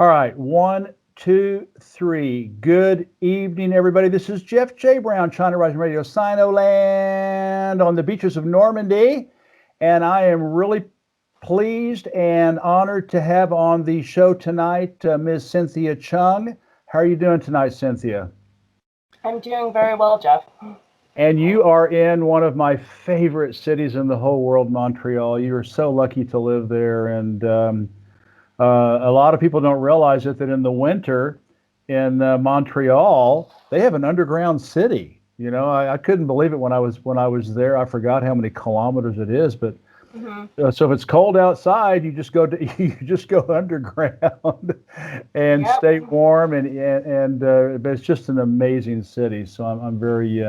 All right, 1, 2, 3. Good evening, everybody. This is Jeff J. Brown, China Rising Radio Sinoland on the beaches of Normandy. And I am really pleased and honored to have on the show tonight Ms. Cynthia Chung. How are you doing tonight, Cynthia? I'm doing very well, Jeff. And you are in one of my favorite cities in the whole world, Montreal. You are so lucky to live there. And a lot of people don't realize it, that in the winter in Montreal, they have an underground city. You know, I couldn't believe it when I was there. I forgot how many kilometers it is, but so if it's cold outside, you just go underground and stay warm, but it's just an amazing city. So I'm very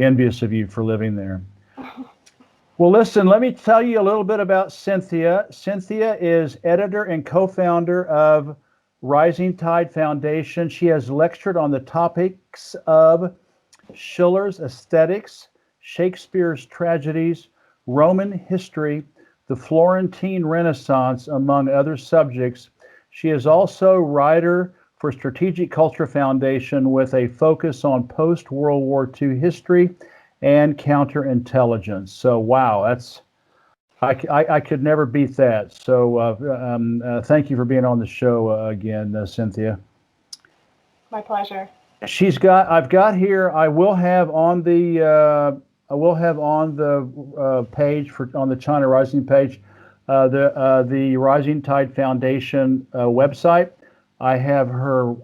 envious of you for living there. Well, listen, let me tell you a little bit about Cynthia. Cynthia is editor and co-founder of Rising Tide Foundation. She has lectured on the topics of Schiller's aesthetics, Shakespeare's tragedies, Roman history, the Florentine Renaissance, among other subjects. She is also writer for Strategic Culture Foundation with a focus on post-World War II history and counterintelligence. So, wow, I could never beat that. So, thank you for being on the show again, Cynthia. My pleasure. I've got here. I will have on the page on the China Rising page, the Rising Tide Foundation website. I have her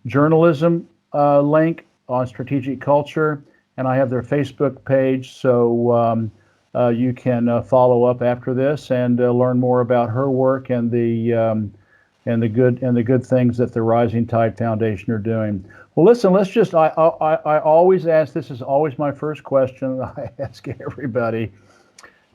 journalism link on Strategic Culture, and I have their Facebook page. So you can follow up after this and learn more about her work and the good things that the Rising Tide Foundation are doing. Well, listen, I always ask, this is always my first question I ask everybody.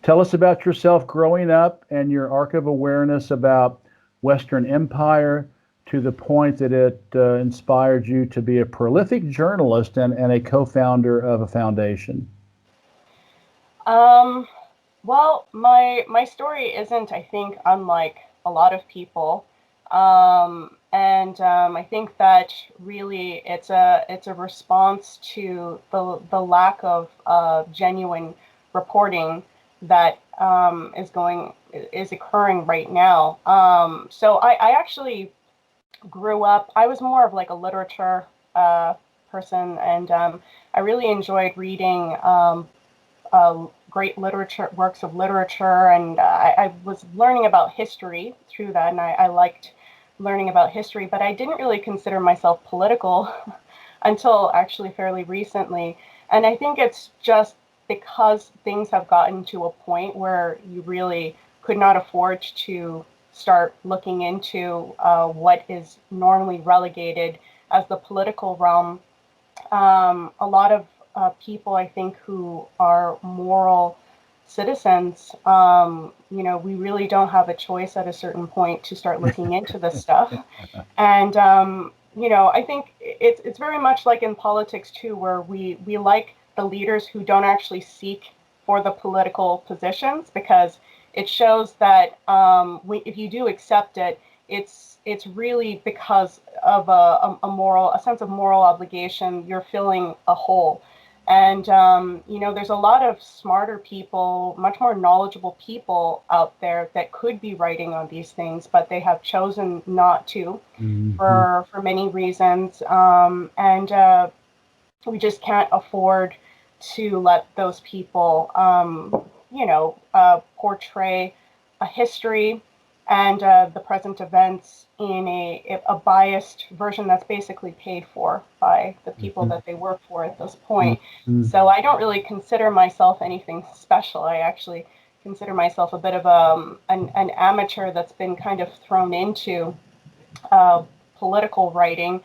Tell us about yourself growing up and your arc of awareness about Western Empire to the point that it inspired you to be a prolific journalist and a co-founder of a foundation. Well, my story isn't, I think, unlike a lot of people. I think that really it's a response to the lack of genuine reporting that is occurring right now. So I actually grew up. I was more of like a literature person, and I really enjoyed reading great works of literature, and I was learning about history through that, and I liked learning about history, but I didn't really consider myself political until actually fairly recently. And I think it's just because things have gotten to a point where you really could not afford to start looking into what is normally relegated as the political realm. A lot of people, I think, who are moral citizens, we really don't have a choice at a certain point to start looking into this stuff. And, I think it's very much like in politics too, where we like the leaders who don't actually seek for the political positions, because it shows that if you do accept it, it's really because of a sense of moral obligation. You're filling a hole. And, there's a lot of smarter people, much more knowledgeable people out there that could be writing on these things, but they have chosen not to for many reasons. We just can't afford to let those people, portray a history and the present events in a biased version that's basically paid for by the people that they work for at this point. So I don't really consider myself anything special. I actually consider myself a bit of an amateur that's been kind of thrown into political writing,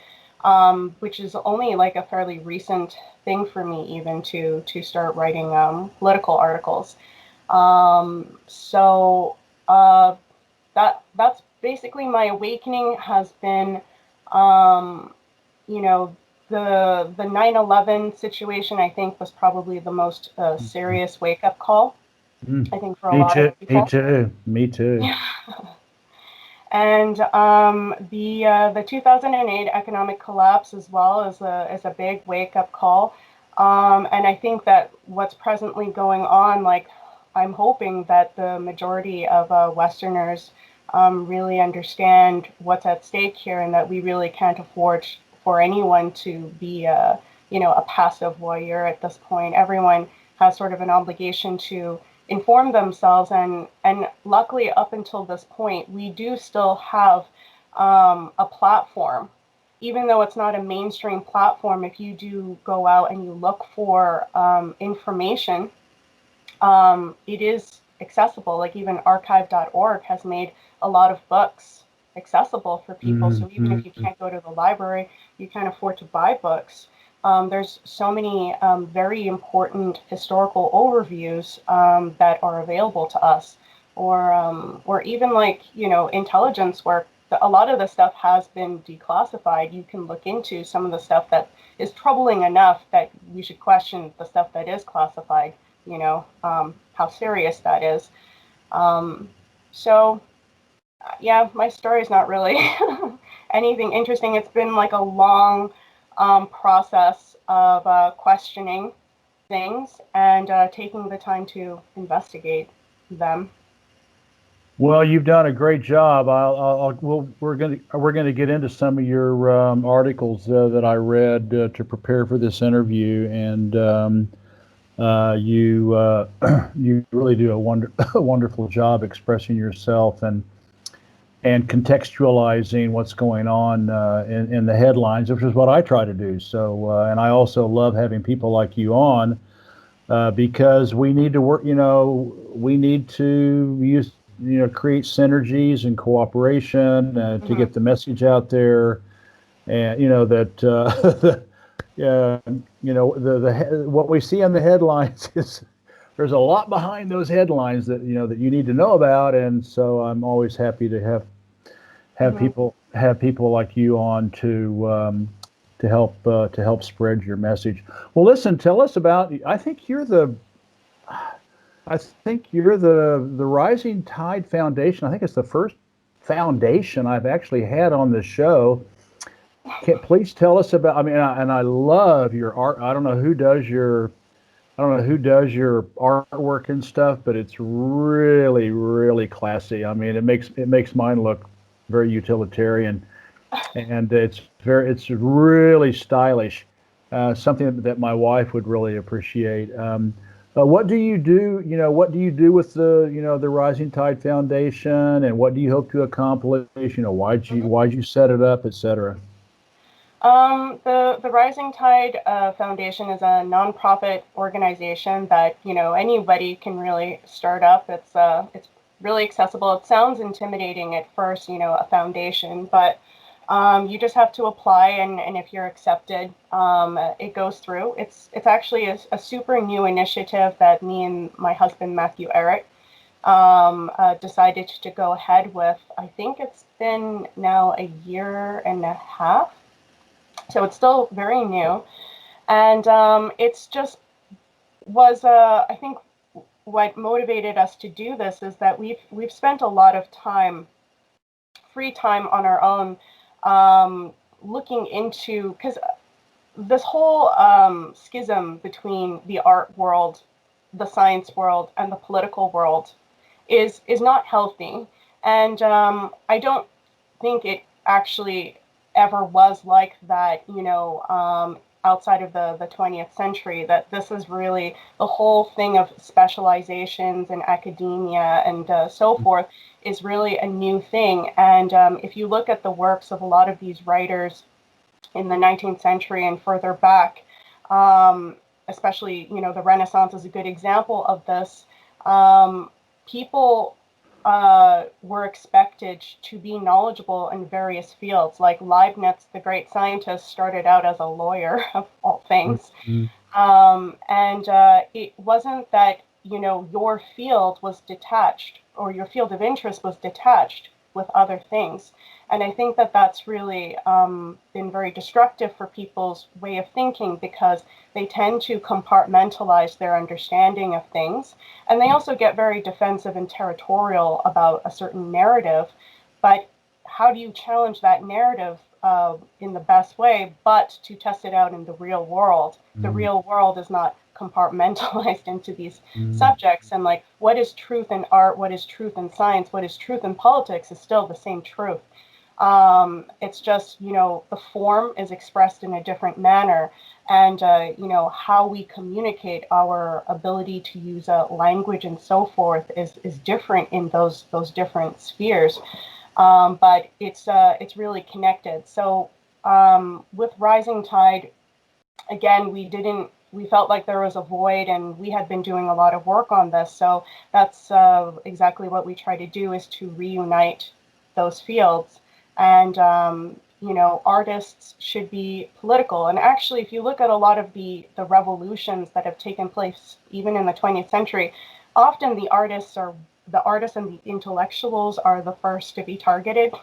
which is only like a fairly recent thing for me, even to start writing political articles. That's basically my awakening has been, the 9/11 situation, I think, was probably the most serious wake-up call, I think, for a lot of people. Me too. Yeah. And the 2008 economic collapse as well is a big wake-up call. And I think that what's presently going on, like, I'm hoping that the majority of Westerners really understand what's at stake here, and that we really can't afford for anyone to be a passive warrior at this point. Everyone has sort of an obligation to inform themselves, and luckily up until this point, we do still have a platform. Even though it's not a mainstream platform, if you do go out and you look for information, it is accessible. Like even archive.org has made a lot of books accessible for people. So even if you can't go to the library, you can't afford to buy books. There's so many very important historical overviews that are available to us, or even like, intelligence work. A lot of the stuff has been declassified. You can look into some of the stuff that is troubling enough that we should question the stuff that is classified, how serious that is. So yeah, my story is not really anything interesting. It's been like a long process of questioning things and taking the time to investigate them. Well, you've done a great job. We're gonna get into some of your articles that I read to prepare for this interview, and you you really do a wonderful job expressing yourself and contextualizing what's going on in the headlines, which is what I try to do. So, and I also love having people like you on because we need to work. We need to use. Create synergies and cooperation to get the message out there, and that what we see on the headlines is there's a lot behind those headlines that that you need to know about, and so I'm always happy to have people like you on to help spread your message. Well, listen, tell us about. I think you're the Rising Tide Foundation. I think it's the first foundation I've actually had on the show. Please tell us about. I mean, and I love your art. I don't know who does your artwork and stuff, but it's really, really classy. I mean, it makes mine look very utilitarian, and it's really stylish. Something that my wife would really appreciate. What do you do? What do you do with the Rising Tide Foundation, and what do you hope to accomplish? Why'd you set it up, etc. The Rising Tide Foundation is a nonprofit organization that anybody can really start up. It's really accessible. It sounds intimidating at first, a foundation, but you just have to apply, and if you're accepted, it goes through. It's actually a super new initiative that me and my husband, Matthew Eric, decided to go ahead with. I think it's been now a year and a half, so it's still very new. And it's just was, I think what motivated us to do this is that we've spent a lot of time, free time on our own, looking into, because this whole schism between the art world, the science world, and the political world is not healthy. And I don't think it actually ever was like that, outside of the 20th century, that this is really the whole thing of specializations in academia and so forth is really a new thing. And if you look at the works of a lot of these writers in the 19th century and further back, especially, the Renaissance is a good example of this, people were expected to be knowledgeable in various fields. Like Leibniz, the great scientist, started out as a lawyer, of all things. And it wasn't that, your field was detached, or your field of interest was detached with other things. And I think that that's really been very destructive for people's way of thinking, because they tend to compartmentalize their understanding of things. And they also get very defensive and territorial about a certain narrative. But how do you challenge that narrative in the best way, but to test it out in the real world? The real world is not compartmentalized into these subjects, and like, what is truth in art, what is truth in science, what is truth in politics is still the same truth. It's just, the form is expressed in a different manner, and how we communicate, our ability to use language and so forth is different in those different spheres. But it's really connected. So with Rising Tide, again, we felt like there was a void, and we had been doing a lot of work on this. So that's exactly what we try to do, is to reunite those fields. And, artists should be political. And actually, if you look at a lot of the revolutions that have taken place, even in the 20th century, often the artists and the intellectuals are the first to be targeted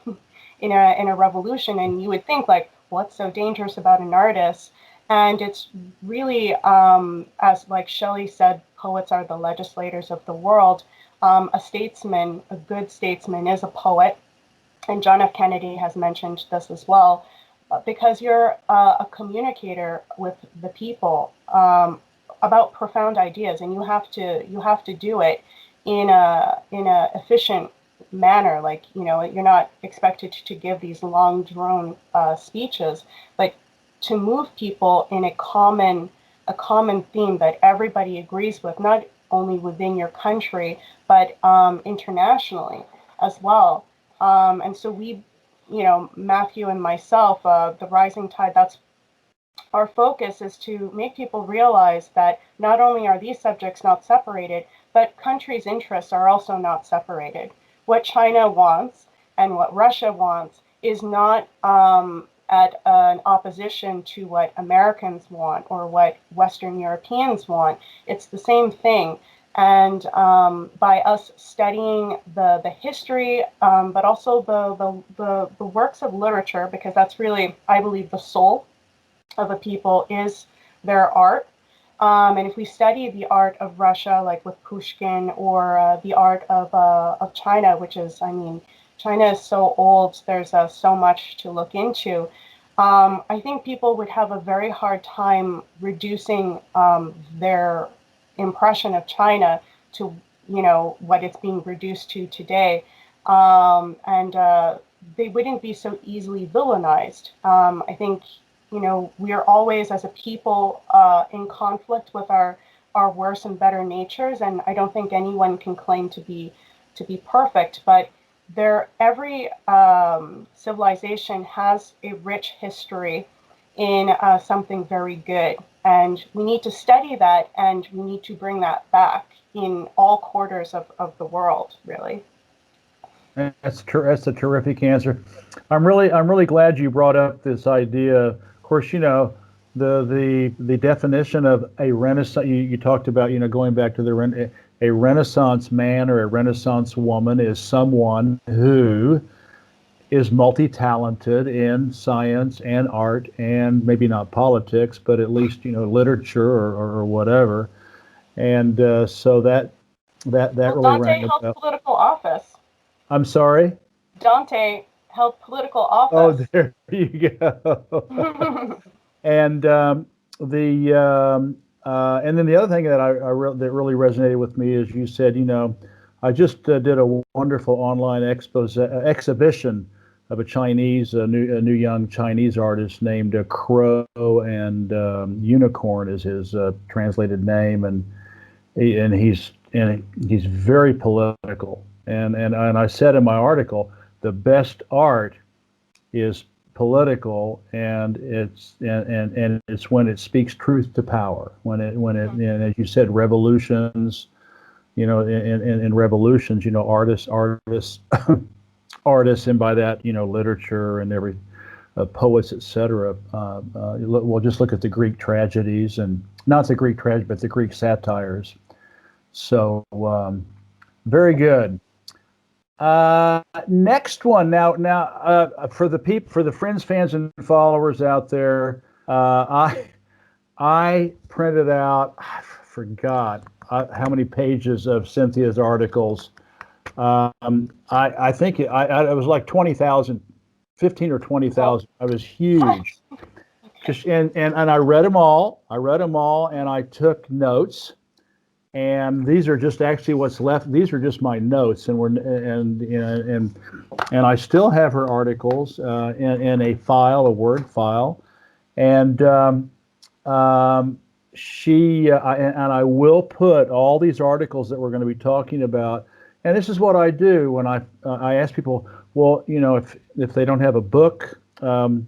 in a revolution. And you would think, like, what's so dangerous about an artist? And it's really, as like Shelley said, poets are the legislators of the world. A statesman, a good statesman, is a poet. And John F. Kennedy has mentioned this as well, because you're a communicator with the people about profound ideas, and you have to do it in a efficient manner. Like, you're not expected to give these long drawn speeches, but to move people in a common theme that everybody agrees with, not only within your country, but internationally as well. And so we, Matthew and myself, the Rising Tide, that's our focus, is to make people realize that not only are these subjects not separated, but countries' interests are also not separated. What China wants and what Russia wants is not at an opposition to what Americans want or what Western Europeans want. It's the same thing. And by us studying the history, but also the works of literature, because that's really, I believe, the soul of a people is their art. And if we study the art of Russia, like with Pushkin, or the art of China, which is, China is so old, there's so much to look into. I think people would have a very hard time reducing their impression of China to, what it's being reduced to today. And they wouldn't be so easily villainized. I think, we are always, as a people, in conflict with our worse and better natures. And I don't think anyone can claim to be perfect, but every civilization has a rich history in something very good. And we need to study that, and we need to bring that back in all quarters of the world, really. That's a terrific answer. I'm really glad you brought up this idea. Of course, the definition of a Renaissance. You talked about, going back to a Renaissance man or a Renaissance woman is someone who is multi-talented in science and art, and maybe not politics, but at least literature or whatever. And so that really Dante rang held about. political office. I'm sorry. Dante held political Oh, office. there you go. And and then the other thing that that really resonated with me is you said, I just did a wonderful online exhibition of a new young Chinese artist named Crow, and Unicorn is his translated name, and he's very political. And I said in my article, the best art is political, and it's when it speaks truth to power. When it and as you said, revolutions. In revolutions, artists, artists, and by that, literature and every poets, etc. We'll just look at the Greek tragedies, and not the Greek tragedy, but the Greek satires. So very good. Next one now for the friends, fans, and followers out there, I printed out, I forgot how many pages of Cynthia's articles I think it was like 20,000, 15 or Oh, 20,000. It was huge. And I read them all. I read them all, and I took notes. And these are just actually what's left. These are just my notes, and I still have her articles in a file, a Word file, and and I will put all these articles that we're going to be talking about. And this is what I do when I ask people, well, if they don't have a book, or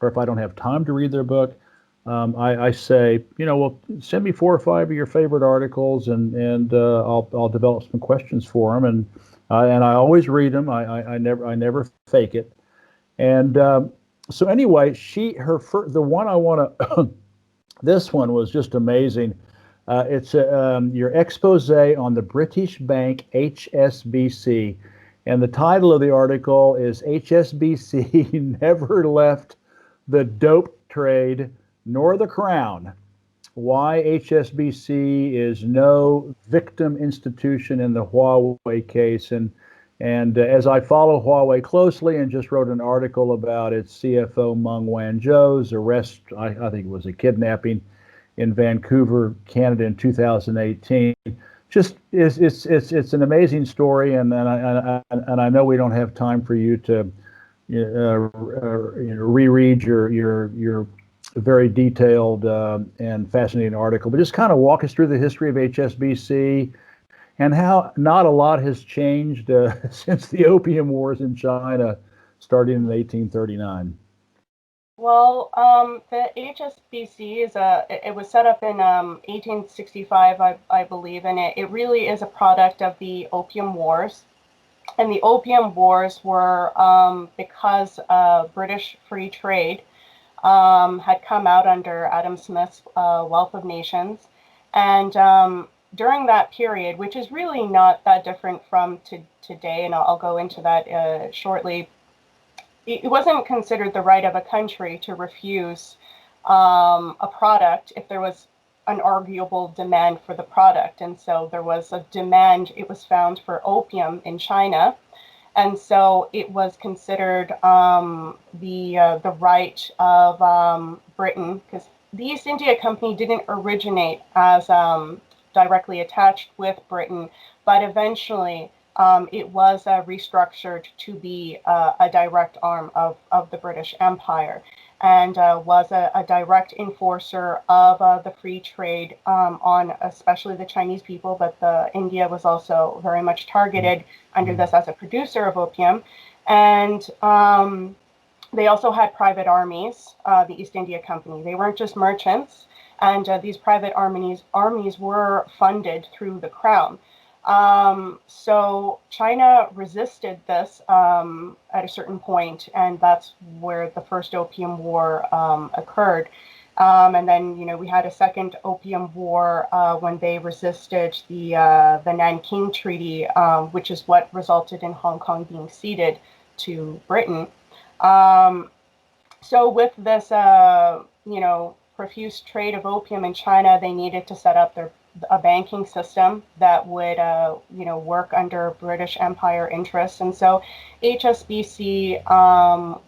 if I don't have time to read their book, I say, well, send me 4 or 5 of your favorite articles, and I'll develop some questions for them, and I always read them. I never fake it. And so anyway, the one I want to this one was just amazing. It's your expose on the British bank HSBC. And the title of the article is HSBC Never Left the Dope Trade Nor the Crown. Why HSBC is no victim institution in the Huawei case. And as I follow Huawei closely and just wrote an article about its CFO Meng Wanzhou's arrest, I think it was a kidnapping in Vancouver, Canada in 2018. Just it's an amazing story, and I know we don't have time for you to reread your very detailed and fascinating article, but just kind of walk us through the history of HSBC and how not a lot has changed since the Opium Wars in China started in 1839. well, the HSBC it was set up in 1865, I believe, and it really is a product of the Opium Wars. And the Opium Wars were because British free trade had come out under Adam Smith's Wealth of Nations. And during that period, which is really not that different from today, and I'll go into that shortly, it wasn't considered the right of a country to refuse a product if there was an arguable demand for the product. And so there was a demand, it was found, for opium in China. And so it was considered the right of Britain, because the East India Company didn't originate as directly attached with Britain, but eventually it was restructured to be a direct arm of the British Empire, and was a direct enforcer of the free trade on especially the Chinese people, but India was also very much targeted under this as a producer of opium. And they also had private armies, the East India Company. They weren't just merchants, and these private armies were funded through the crown. So China resisted this at a certain point, and that's where the first Opium War occurred. And then, we had a second Opium War when they resisted the Nanking Treaty, which is what resulted in Hong Kong being ceded to Britain. So with this, profuse trade of opium in China, they needed to set up a banking system that would, work under British Empire interests. And so HSBC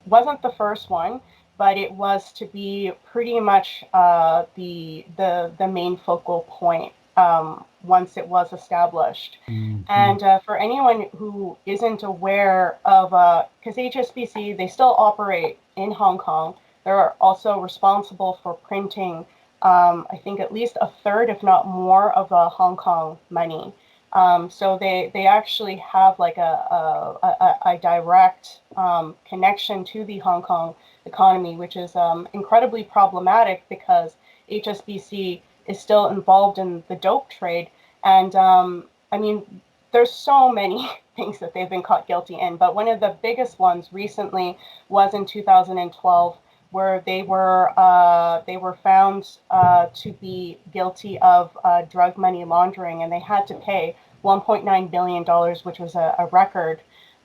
wasn't the first one, but it was to be pretty much the main focal point once it was established. Mm-hmm. And for anyone who isn't aware of, because HSBC, they still operate in Hong Kong. They're also responsible for printing, I think, at least a third, if not more, of Hong Kong money. So they actually have like a direct connection to the Hong Kong economy, which is incredibly problematic because HSBC is still involved in the dope trade. And there's so many things that they've been caught guilty in, but one of the biggest ones recently was in 2012, where they were found to be guilty of drug money laundering, and they had to pay $1.9 billion, which was a record,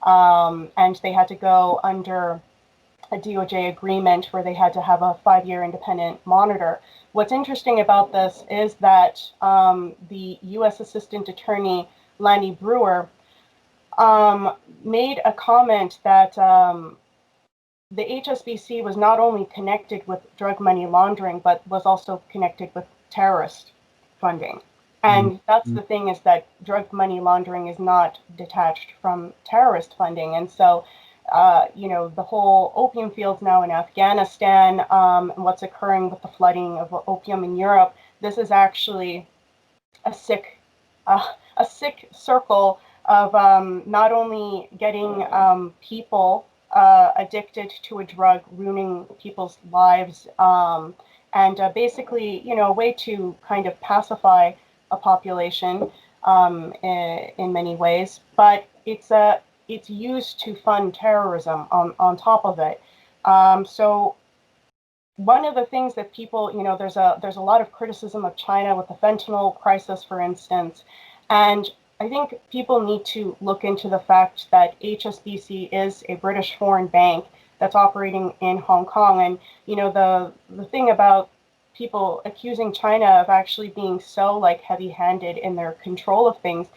and they had to go under a DOJ agreement where they had to have a 5-year independent monitor. What's interesting about this is that the U.S. Assistant Attorney Lanny Brewer, made a comment that the HSBC was not only connected with drug money laundering, but was also connected with terrorist funding. And that's the thing, is that drug money laundering is not detached from terrorist funding. And so, the whole opium fields now in Afghanistan, and what's occurring with the flooding of opium in Europe, this is actually a sick circle of not only getting people addicted to a drug, ruining people's lives, and basically, a way to kind of pacify a population in many ways, but it's used to fund terrorism on top of it. So one of the things that people, there's a lot of criticism of China with the fentanyl crisis, for instance, and I think people need to look into the fact that HSBC is a British foreign bank that's operating in Hong Kong. And, the thing about people accusing China of actually being so heavy-handed in their control of things,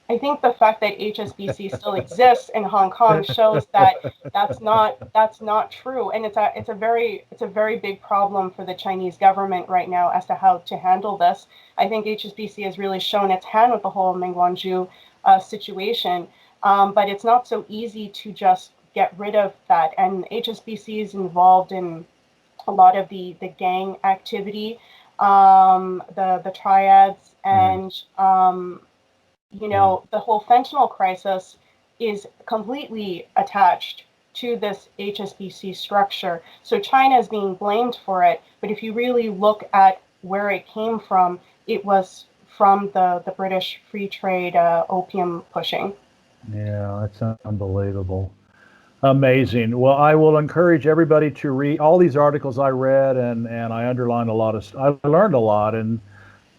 I think the fact that HSBC still exists in Hong Kong shows that that's not true, and it's a very big problem for the Chinese government right now as to how to handle this. I think HSBC has really shown its hand with the whole Mengwanzhou situation, but it's not so easy to just get rid of that. And HSBC is involved in a lot of the gang activity, the triads, and the whole fentanyl crisis is completely attached to this HSBC structure. So China is being blamed for it, but if you really look at where it came from, it was from the British free trade opium pushing. Yeah, that's unbelievable. Amazing. Well, I will encourage everybody to read all these articles I read, and I underlined a lot of. I learned a lot, and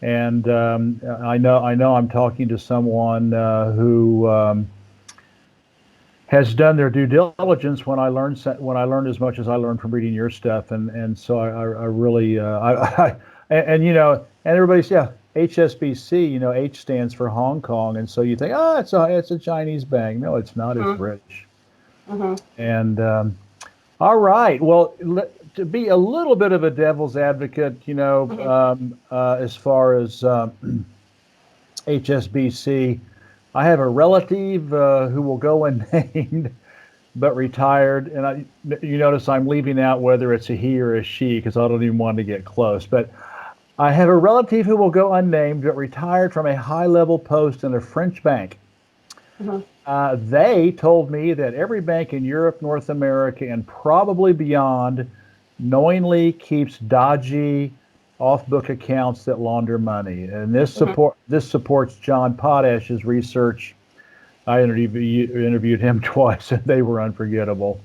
I know I'm talking to someone who has done their due diligence when I learned as much as I learned from reading your stuff, and so I really and everybody's HSBC, H stands for Hong Kong, and so you think, it's a Chinese bank. No, it's not. It's British. And all right, well, to be a little bit of a devil's advocate, as far as HSBC, I have a relative who will go unnamed, but retired, and you notice I'm leaving out whether it's a he or a she because I don't even want to get close. But I have a relative who will go unnamed, but retired from a high-level post in a French bank. They told me that every bank in Europe, North America, and probably beyond knowingly keeps dodgy off-book accounts that launder money. And this supports John Potash's research. I interviewed him twice, and they were unforgettable.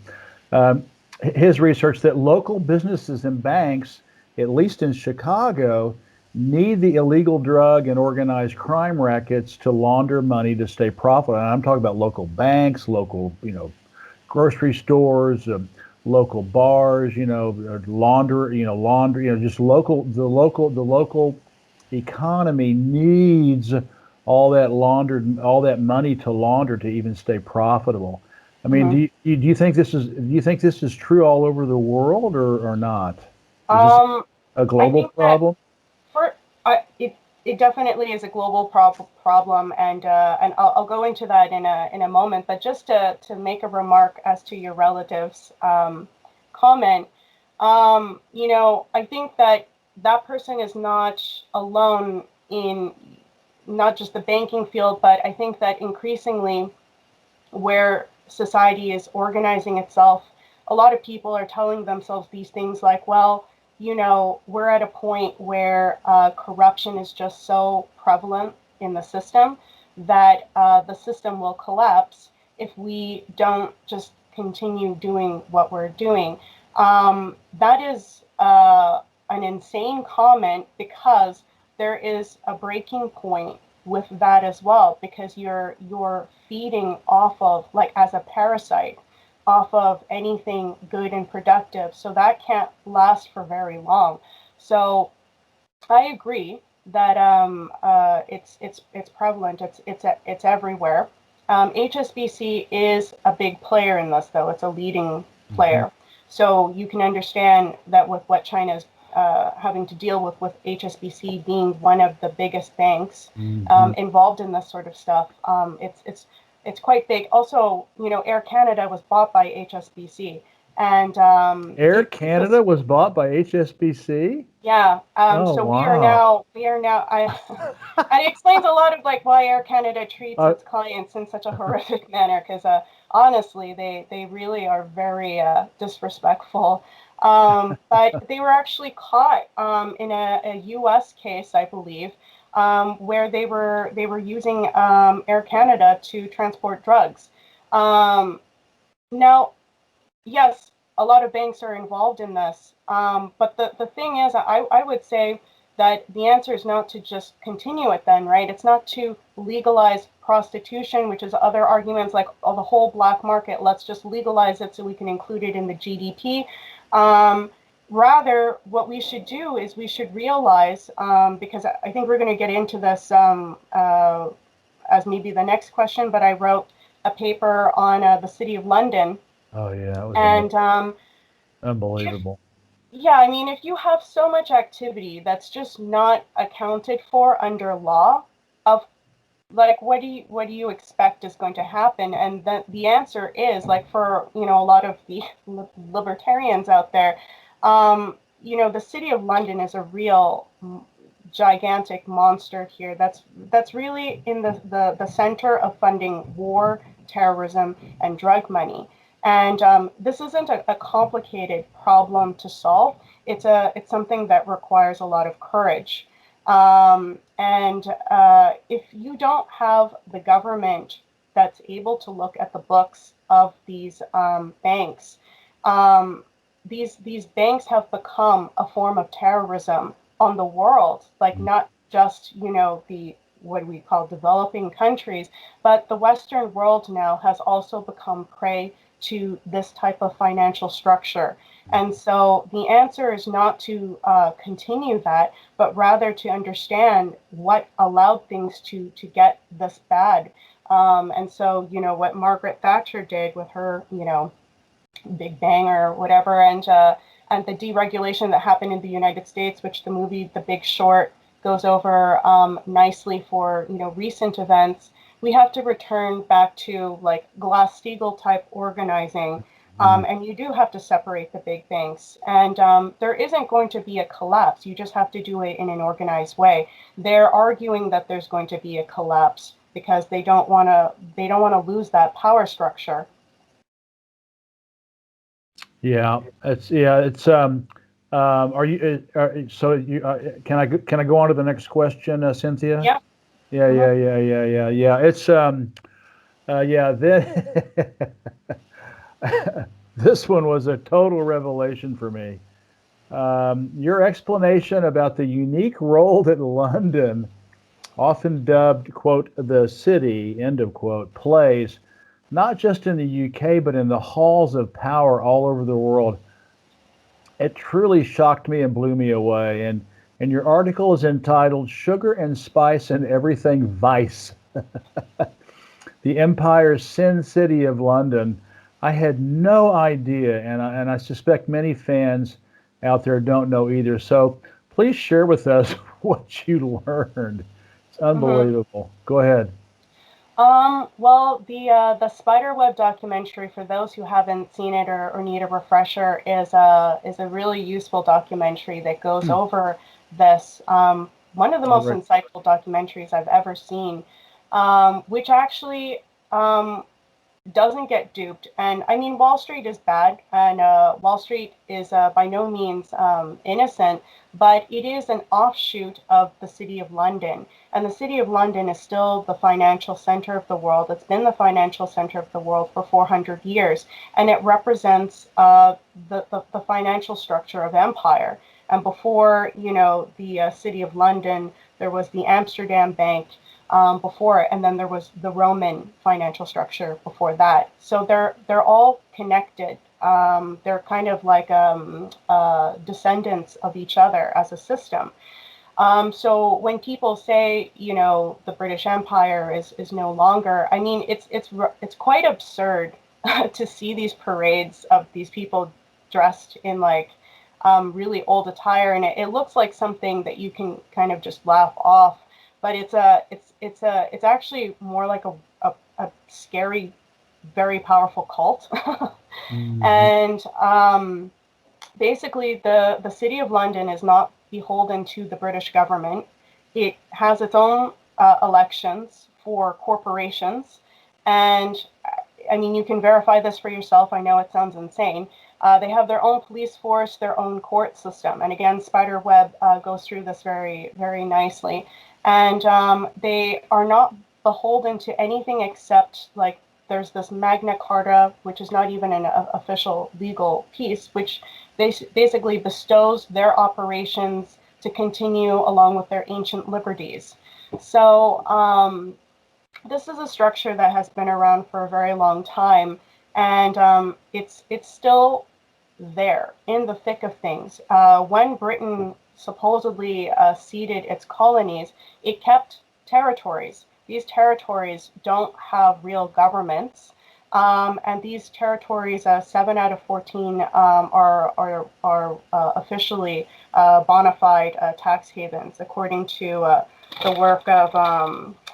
His research that local businesses and banks, at least in Chicago, need the illegal drug and organized crime rackets to launder money to stay profitable. And I'm talking about local banks, local, grocery stores, local bars, just the local economy needs all that money to launder to even stay profitable. I mean, do you think this is true all over the world or not? Is this a global problem? It definitely is a global problem, and I'll go into that in a moment. But just to make a remark as to your relative's comment, I think that person is not alone in not just the banking field, but I think that increasingly where society is organizing itself, a lot of people are telling themselves these things like, well, we're at a point where corruption is just so prevalent in the system that the system will collapse if we don't just continue doing what we're doing. That is an insane comment, because there is a breaking point with that as well, because you're feeding off of, as a parasite, off of anything good and productive. So that can't last for very long. So I agree that it's prevalent. It's everywhere. HSBC is a big player in this, though. It's a leading player. So you can understand that with what China's having to deal with HSBC being one of the biggest banks involved in this sort of stuff, it's quite big. Also, Air Canada was bought by HSBC, and Air Canada was bought by HSBC. Yeah. Oh, So wow. we are now. And it explains a lot of like why Air Canada treats its clients in such a horrific manner. Because honestly, they really are very disrespectful. But they were actually caught in a U.S. case, I believe, where they were using Air Canada to transport drugs. Now, yes, a lot of banks are involved in this. But the thing is, I would say that the answer is not to just continue it then, right? It's not to legalize prostitution, which is other arguments like, oh, the whole black market, let's just legalize it so we can include it in the GDP. Rather, what we should do is we should realize, because I think we're going to get into this as maybe the next question, but I wrote a paper on the City of London. Oh, yeah. It was And unbelievable. yeah, I mean, if you have so much activity that's just not accounted for under law, of like, what do you expect is going to happen? And the answer is, like, for a lot of the libertarians out there, the City of London is a real gigantic monster here. That's really in the center of funding war, terrorism, and drug money. And this isn't a complicated problem to solve. It's something that requires a lot of courage. And if you don't have the government that's able to look at the books of these banks, these banks have become a form of terrorism on the world, like not just the what we call developing countries, but the Western world now has also become prey to this type of financial structure. And so the answer is not to continue that, but rather to understand what allowed things to get this bad. And so, what Margaret Thatcher did with her, Big Bang or whatever, and the deregulation that happened in the United States, which the movie The Big Short goes over nicely for, recent events. We have to return back to like Glass-Steagall type organizing. And you do have to separate the big banks. And there isn't going to be a collapse. You just have to do it in an organized way. They're arguing that there's going to be a collapse because they don't want to lose that power structure. Yeah, it's are you so you can I go on to the next question, Cynthia? Yeah. Yeah. It's then this one was a total revelation for me. Your explanation about the unique role that London, often dubbed, quote, the city, end of quote, plays, not just in the UK, but in the halls of power all over the world. It truly shocked me and blew me away. And your article is entitled Sugar and Spice and Everything Vice. The Empire's Sin City of London. I had no idea, and I suspect many fans out there don't know either. So please share with us what you learned. It's unbelievable. Go ahead. Well, the Spiderweb documentary, for those who haven't seen it or need a refresher, is a really useful documentary that goes over this. One of the most insightful documentaries I've ever seen, which actually doesn't get duped. And I mean, Wall Street is bad, and Wall Street is by no means innocent, but it is an offshoot of the City of London. And the City of London is still the financial center of the world. It's been the financial center of the world for 400 years, and it represents the financial structure of empire. And before, the City of London, there was the Amsterdam Bank, before it, and then there was the Roman financial structure before that. So they're all connected. They're kind of like descendants of each other as a system. So when people say, the British Empire is no longer, I mean, it's quite absurd to see these parades of these people dressed in like really old attire, and it looks like something that you can kind of just laugh off, but it's actually more like a scary, very powerful cult. Mhm. And basically, the City of London is not beholden to the British government. It has its own elections for corporations. And I mean, you can verify this for yourself. I know it sounds insane. They have their own police force, their own court system. And again, Spiderweb goes through this very, very nicely. And they are not beholden to anything except like there's this Magna Carta, which is not even an official legal piece, which basically bestows their operations to continue along with their ancient liberties. So this is a structure that has been around for a very long time, and it's still there in the thick of things. When Britain supposedly ceded its colonies, it kept territories. These territories don't have real governments, and these territories, 7 out of 14, are officially bona fide tax havens, according to the work of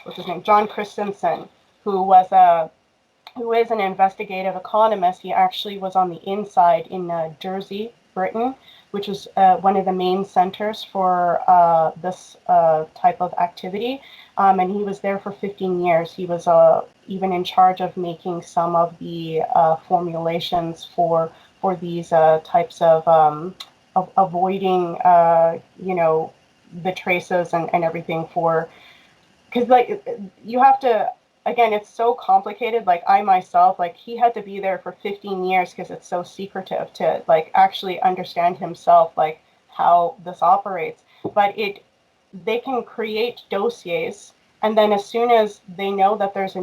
what's his name, John Christensen, who is an investigative economist. He actually was on the inside in Jersey, Britain, which was one of the main centers for this type of activity. And he was there for 15 years. He was even in charge of making some of the formulations for these types of avoiding, the traces and everything for, because like you have to, again, it's so complicated. Like I myself, like he had to be there for 15 years because it's so secretive to like actually understand himself, like how this operates. But they can create dossiers, and then as soon as they know that there's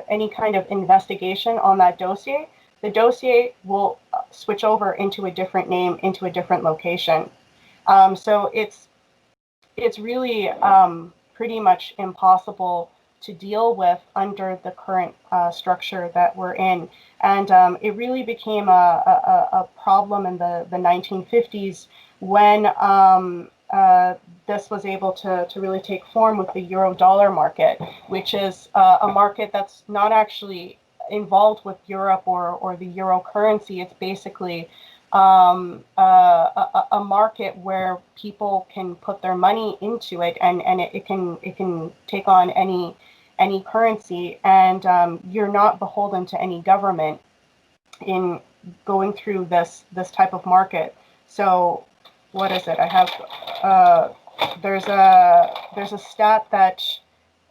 any kind of investigation on that dossier, the dossier will switch over into a different name, into a different location. So it's really pretty much impossible to deal with under the current structure that we're in. And it really became a problem in the 1950s when this was able to really take form with the euro-dollar market, which is a market that's not actually involved with Europe or the euro currency. It's basically a market where people can put their money into it, and it can take on any currency, and you're not beholden to any government in going through this type of market. So what is it? I have there's a stat that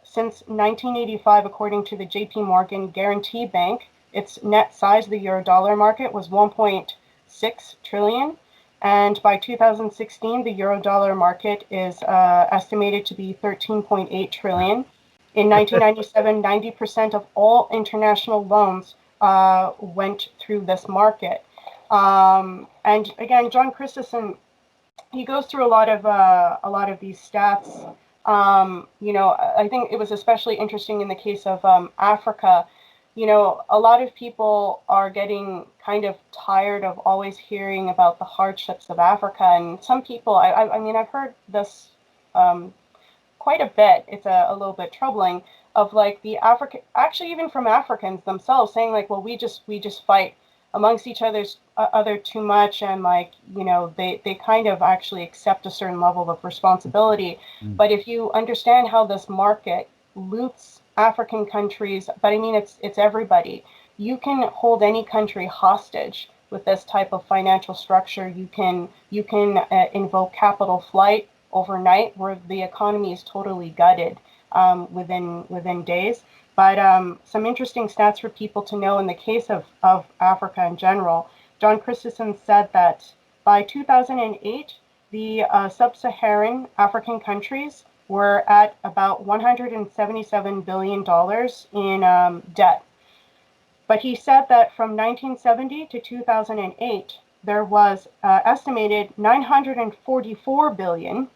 since 1985, according to the JP Morgan Guarantee Bank, its net size of the euro dollar market was 1.6 trillion. And by 2016, the euro dollar market is estimated to be 13.8 trillion. In 1997, 90% of all international loans went through this market. And again, John Christensen, he goes through a lot of these stats. I think it was especially interesting in the case of Africa. A lot of people are getting kind of tired of always hearing about the hardships of Africa, and some people, I mean, I've heard this quite a bit. It's a little bit troubling of like the actually even from Africans themselves saying like, well, we just fight amongst each other too much, and like they kind of actually accept a certain level of responsibility. But if you understand how this market loots African countries, but I mean it's everybody. You can hold any country hostage with this type of financial structure. You can invoke capital flight overnight, where the economy is totally gutted within days. But some interesting stats for people to know in the case of Africa in general. John Christensen said that by 2008, the sub-Saharan African countries were at about $177 billion in debt. But he said that from 1970 to 2008, there was estimated $944 billion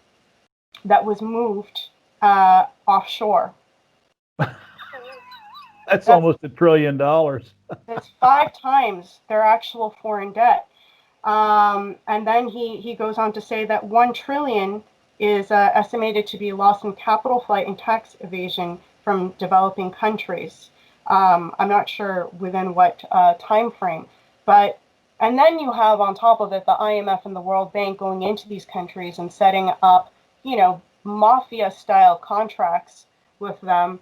that was moved offshore. That's almost $1 trillion. That's 5 times their actual foreign debt. And then he goes on to say that 1 trillion is estimated to be lost in capital flight and tax evasion from developing countries. I'm not sure within what time frame, but and then you have on top of it the IMF and the World Bank going into these countries and setting up, mafia-style contracts with them,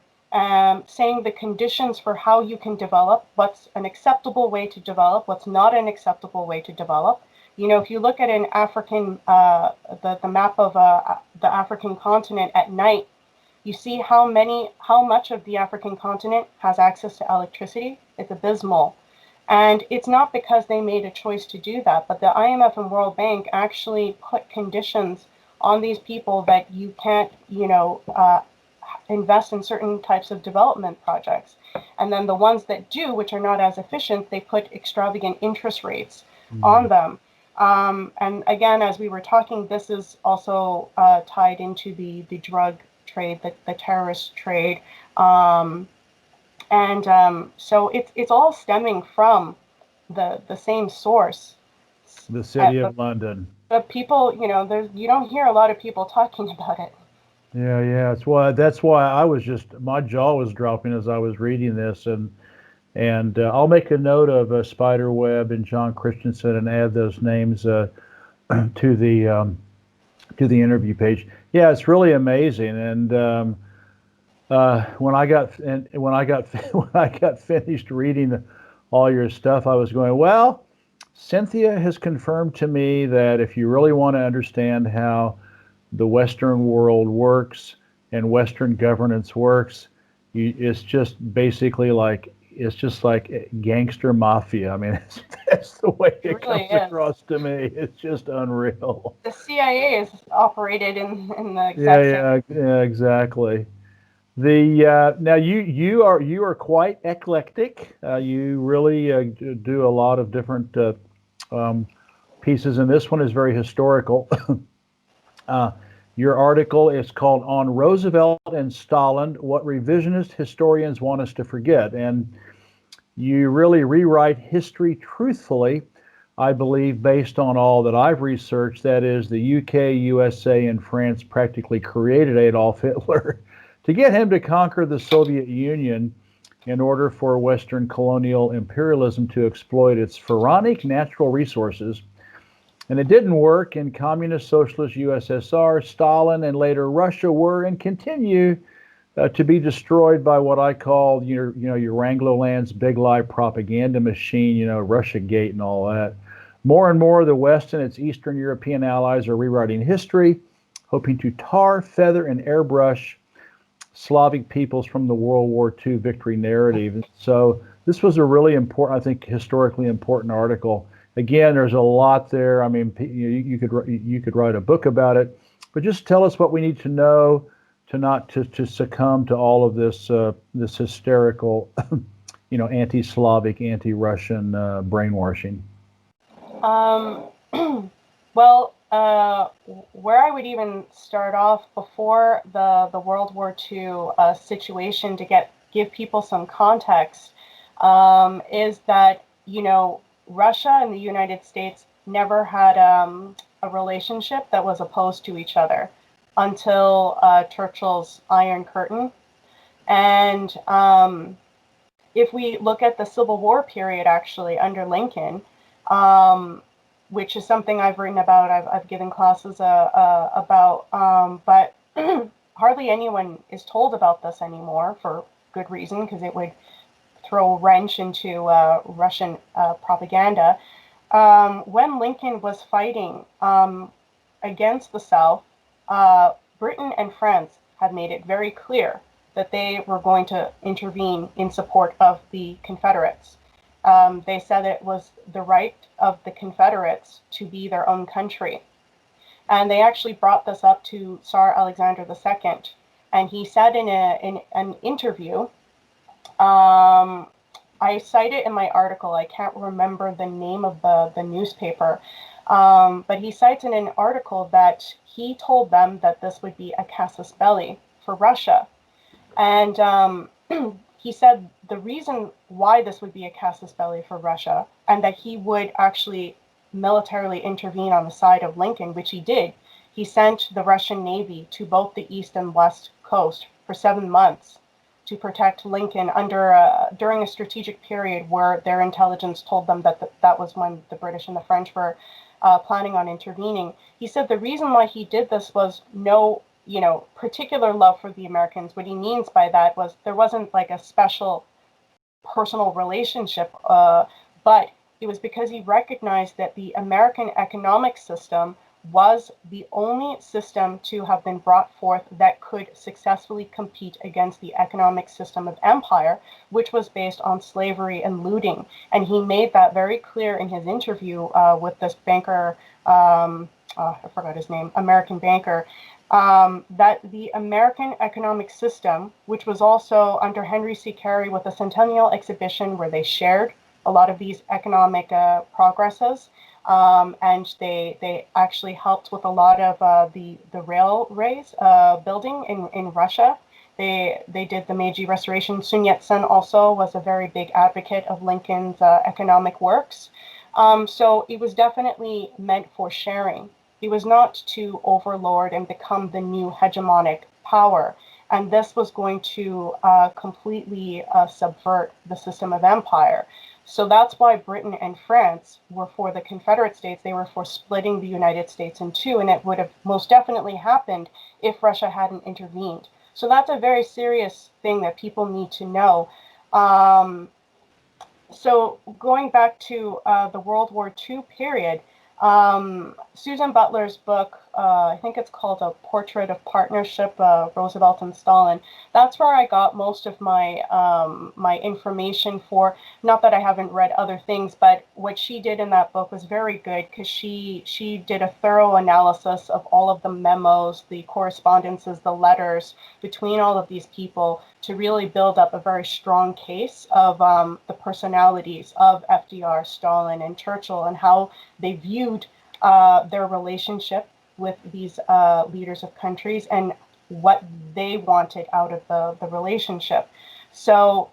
saying the conditions for how you can develop, what's an acceptable way to develop, what's not an acceptable way to develop. If you look at an African, the map of the African continent at night, you see how much of the African continent has access to electricity. It's abysmal. And it's not because they made a choice to do that, but the IMF and World Bank actually put conditions on these people that you can't, invest in certain types of development projects. And then the ones that do, which are not as efficient, they put extravagant interest rates on them. And again, as we were talking, this is also tied into the drug trade, the terrorist trade. So it's all stemming from the same source. The city of London. But people, you don't hear a lot of people talking about it. Yeah. That's why my jaw was dropping as I was reading this, and I'll make a note of Spiderweb and John Christensen and add those names to the interview page. Yeah, it's really amazing. And when I got finished reading all your stuff, I was going, well, Cynthia has confirmed to me that if you really want to understand how the Western world works and Western governance works, it's just basically like gangster mafia. I mean, that's the way it really comes across to me. It's just unreal. The CIA is operated in the exact same. Yeah, exactly. Now you are quite eclectic. You really do a lot of different pieces, and this one is very historical. Your article is called "On Roosevelt and Stalin: What Revisionist Historians Want Us to Forget," and you really rewrite history truthfully, I believe, based on all that I've researched. That is, the UK, USA, and France practically created Adolf Hitler to get him to conquer the Soviet Union in order for Western colonial imperialism to exploit its pharaonic natural resources. And it didn't work in communist socialist USSR. Stalin and later Russia were and continue to be destroyed by what I call your Anglo-land's big lie propaganda machine, Russiagate and all that. More and more, the West and its Eastern European allies are rewriting history, hoping to tar, feather, and airbrush Slavic peoples from the World War II victory narrative. So this was a really important, I think, historically important article. Again, there's a lot there. I mean, you could write a book about it, but just tell us what we need to know to succumb to all of this this hysterical, anti-Slavic, anti-Russian brainwashing. Well, where I would even start off before the World War II situation to give people some context is that Russia and the United States never had a relationship that was opposed to each other until Churchill's Iron Curtain. And if we look at the Civil War period, actually, under Lincoln, which is something I've written about, I've given classes about, but hardly anyone is told about this anymore for good reason, because it would throw a wrench into Russian propaganda. When Lincoln was fighting against the South, Britain and France had made it very clear that they were going to intervene in support of the Confederates. They said it was the right of the Confederates to be their own country. And they actually brought this up to Tsar Alexander II. And he said in an interview, I cite it in my article, I can't remember the name of the newspaper, But he cites in an article that he told them that this would be a casus belli for Russia. And he said the reason why this would be a casus belli for Russia, and that he would actually militarily intervene on the side of Lincoln, which he did. He sent the Russian Navy to both the east and west coast for 7 months to protect Lincoln during a strategic period where their intelligence told them that that was when the British and the French were planning on intervening. He said the reason why he did this was no, particular love for the Americans. What he means by that was there wasn't like a special personal relationship, but it was because he recognized that the American economic system was the only system to have been brought forth that could successfully compete against the economic system of empire, which was based on slavery and looting. And he made that very clear in his interview with this banker, I forgot his name, American banker, that the American economic system, which was also under Henry C. Carey with the Centennial Exhibition, where they shared a lot of these economic progresses, and they actually helped with a lot of the railways building in Russia. They did the Meiji Restoration. Sun Yat-sen also was a very big advocate of Lincoln's economic works. So it was definitely meant for sharing. It was not to overlord and become the new hegemonic power. And this was going to completely subvert the system of empire. So that's why Britain and France were for the Confederate States. They were for splitting the United States in two, and it would have most definitely happened if Russia hadn't intervened. So that's a very serious thing that people need to know. So going back to the World War II period, Susan Butler's book, I think it's called A Portrait of Partnership, Roosevelt and Stalin. That's where I got most of my my information for. Not that I haven't read other things, but what she did in that book was very good, because she did a thorough analysis of all of the memos, the correspondences, the letters between all of these people to really build up a very strong case of the personalities of FDR, Stalin, and Churchill, and how they viewed their relationship with these leaders of countries and what they wanted out of the relationship. So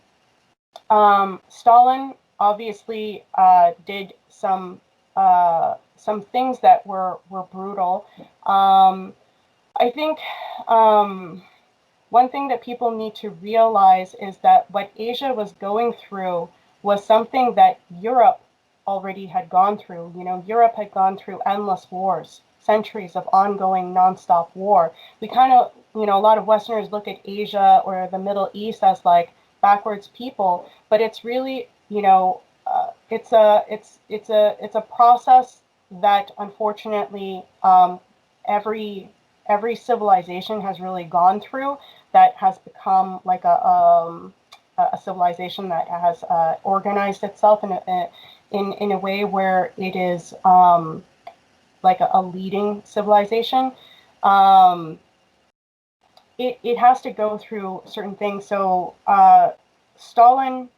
Stalin obviously did some things that were brutal. I think one thing that people need to realize is that what Asia was going through was something that Europe already had gone through. Europe had gone through endless wars, centuries of ongoing nonstop war. We kind of, a lot of Westerners look at Asia or the Middle East as like backwards people, but it's really, it's a process that unfortunately every civilization has really gone through, that has become like a civilization that has organized itself in a way where it is like a leading civilization. It has to go through certain things. So Stalin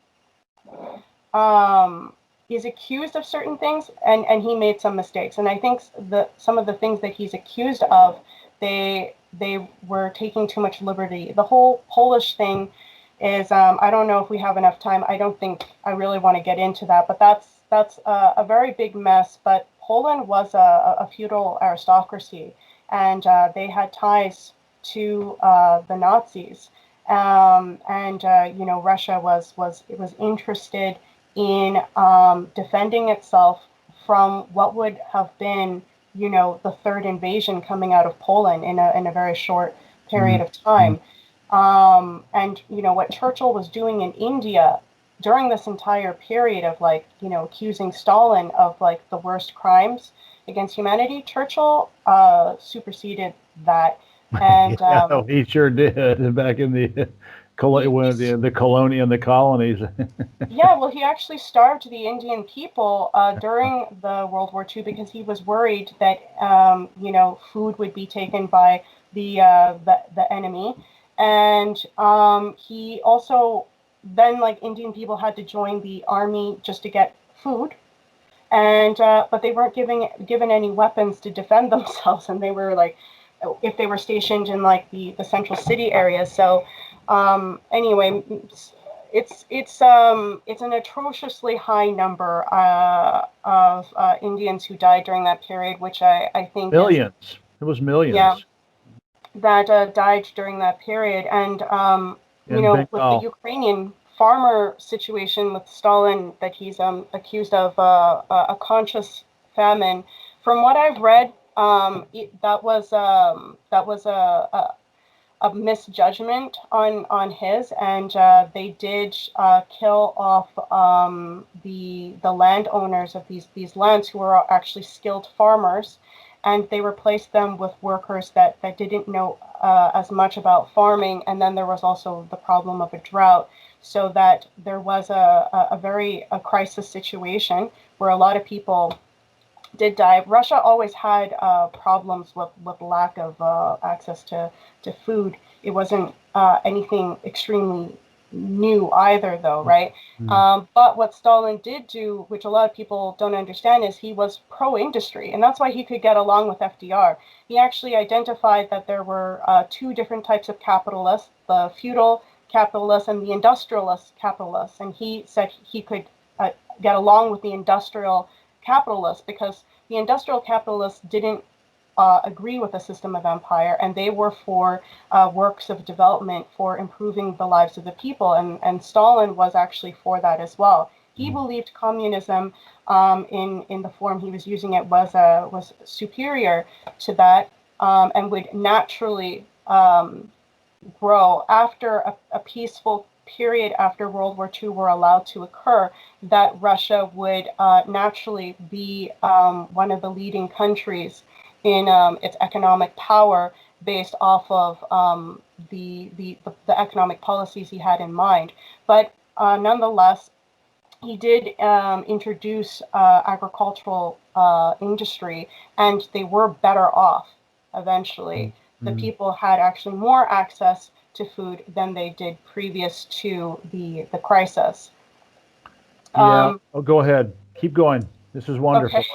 is accused of certain things, and he made some mistakes. And I think some of the things that he's accused of, they were taking too much liberty. The whole Polish thing is, I don't know if we have enough time. I don't think I really want to get into that, but that's a very big mess. But Poland was a feudal aristocracy, and they had ties to the Nazis. Russia was interested in defending itself from what would have been, the third invasion coming out of Poland in a very short period of time. What Churchill was doing in India during this entire period of accusing Stalin of the worst crimes against humanity, Churchill superseded that. And he sure did back in the colonies. Yeah, well, he actually starved the Indian people during the World War II because he was worried that food would be taken by the enemy, and he also then Indian people had to join the army just to get food, and but they weren't given any weapons to defend themselves, and they were like, if they were stationed in like the central city area. So anyway, it's an atrociously high number of Indians who died during that period, which I think millions. It was millions. Yeah, that died during that period, and with the Ukrainian farmer situation with Stalin, that he's accused of a conscious famine. From what I've read, that was a misjudgment on his, and they did kill off the landowners of these lands who were actually skilled farmers, and they replaced them with workers that didn't know as much about farming. And then there was also the problem of a drought, so that there was a crisis situation where a lot of people did die. Russia always had problems with lack of access to food. It wasn't anything extremely new either, though, right? But what Stalin did do, which a lot of people don't understand, is he was pro-industry, and that's why he could get along with FDR. He actually identified that there were two different types of capitalists: the feudal capitalists and the industrialist capitalists, and he said he could get along with the industrial capitalists because the industrial capitalists didn't agree with the system of empire, and they were for works of development for improving the lives of the people, and Stalin was actually for that as well. He believed communism in the form he was using it was superior to that, and would naturally grow after a peaceful period after World War II were allowed to occur, that Russia would naturally be one of the leading countries in its economic power, based off of the economic policies he had in mind. But nonetheless, he did introduce agricultural industry, and they were better off eventually. The people had actually more access to food than they did previous to the crisis. Go ahead. Keep going. This is wonderful. Okay.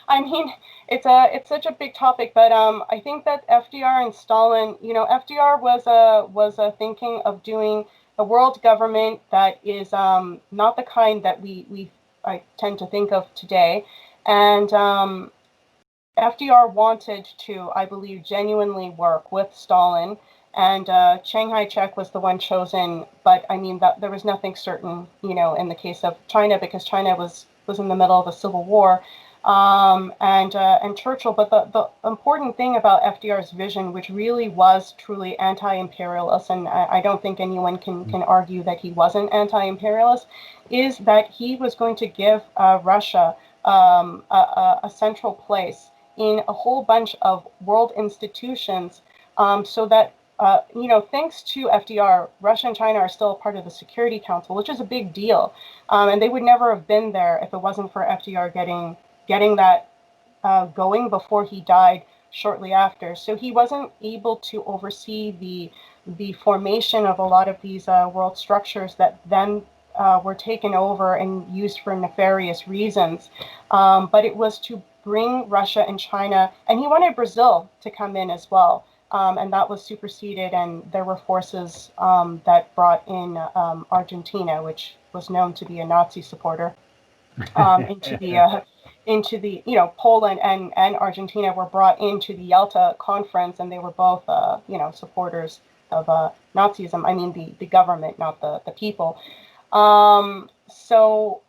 I mean, it's such a big topic, but I think that FDR and Stalin, FDR was thinking of doing a world government that is not the kind that I tend to think of today, and FDR wanted to, I believe, genuinely work with Stalin, and Chiang Kai-shek was the one chosen. But I mean, that there was nothing certain, in the case of China, because China was in the middle of a civil war, and Churchill. But the important thing about FDR's vision, which really was truly anti-imperialist, and I don't think anyone can argue that he wasn't anti-imperialist, is that he was going to give Russia a central place in a whole bunch of world institutions, so that, thanks to FDR, Russia and China are still a part of the Security Council, which is a big deal. And they would never have been there if it wasn't for FDR getting that going before he died shortly after. So he wasn't able to oversee the formation of a lot of these world structures that then were taken over and used for nefarious reasons. But it was to bring Russia and China, and he wanted Brazil to come in as well. And that was superseded, and there were forces that brought in Argentina, which was known to be a Nazi supporter, into the Poland and Argentina were brought into the Yalta Conference, and they were both supporters of Nazism. I mean the government, not the people. So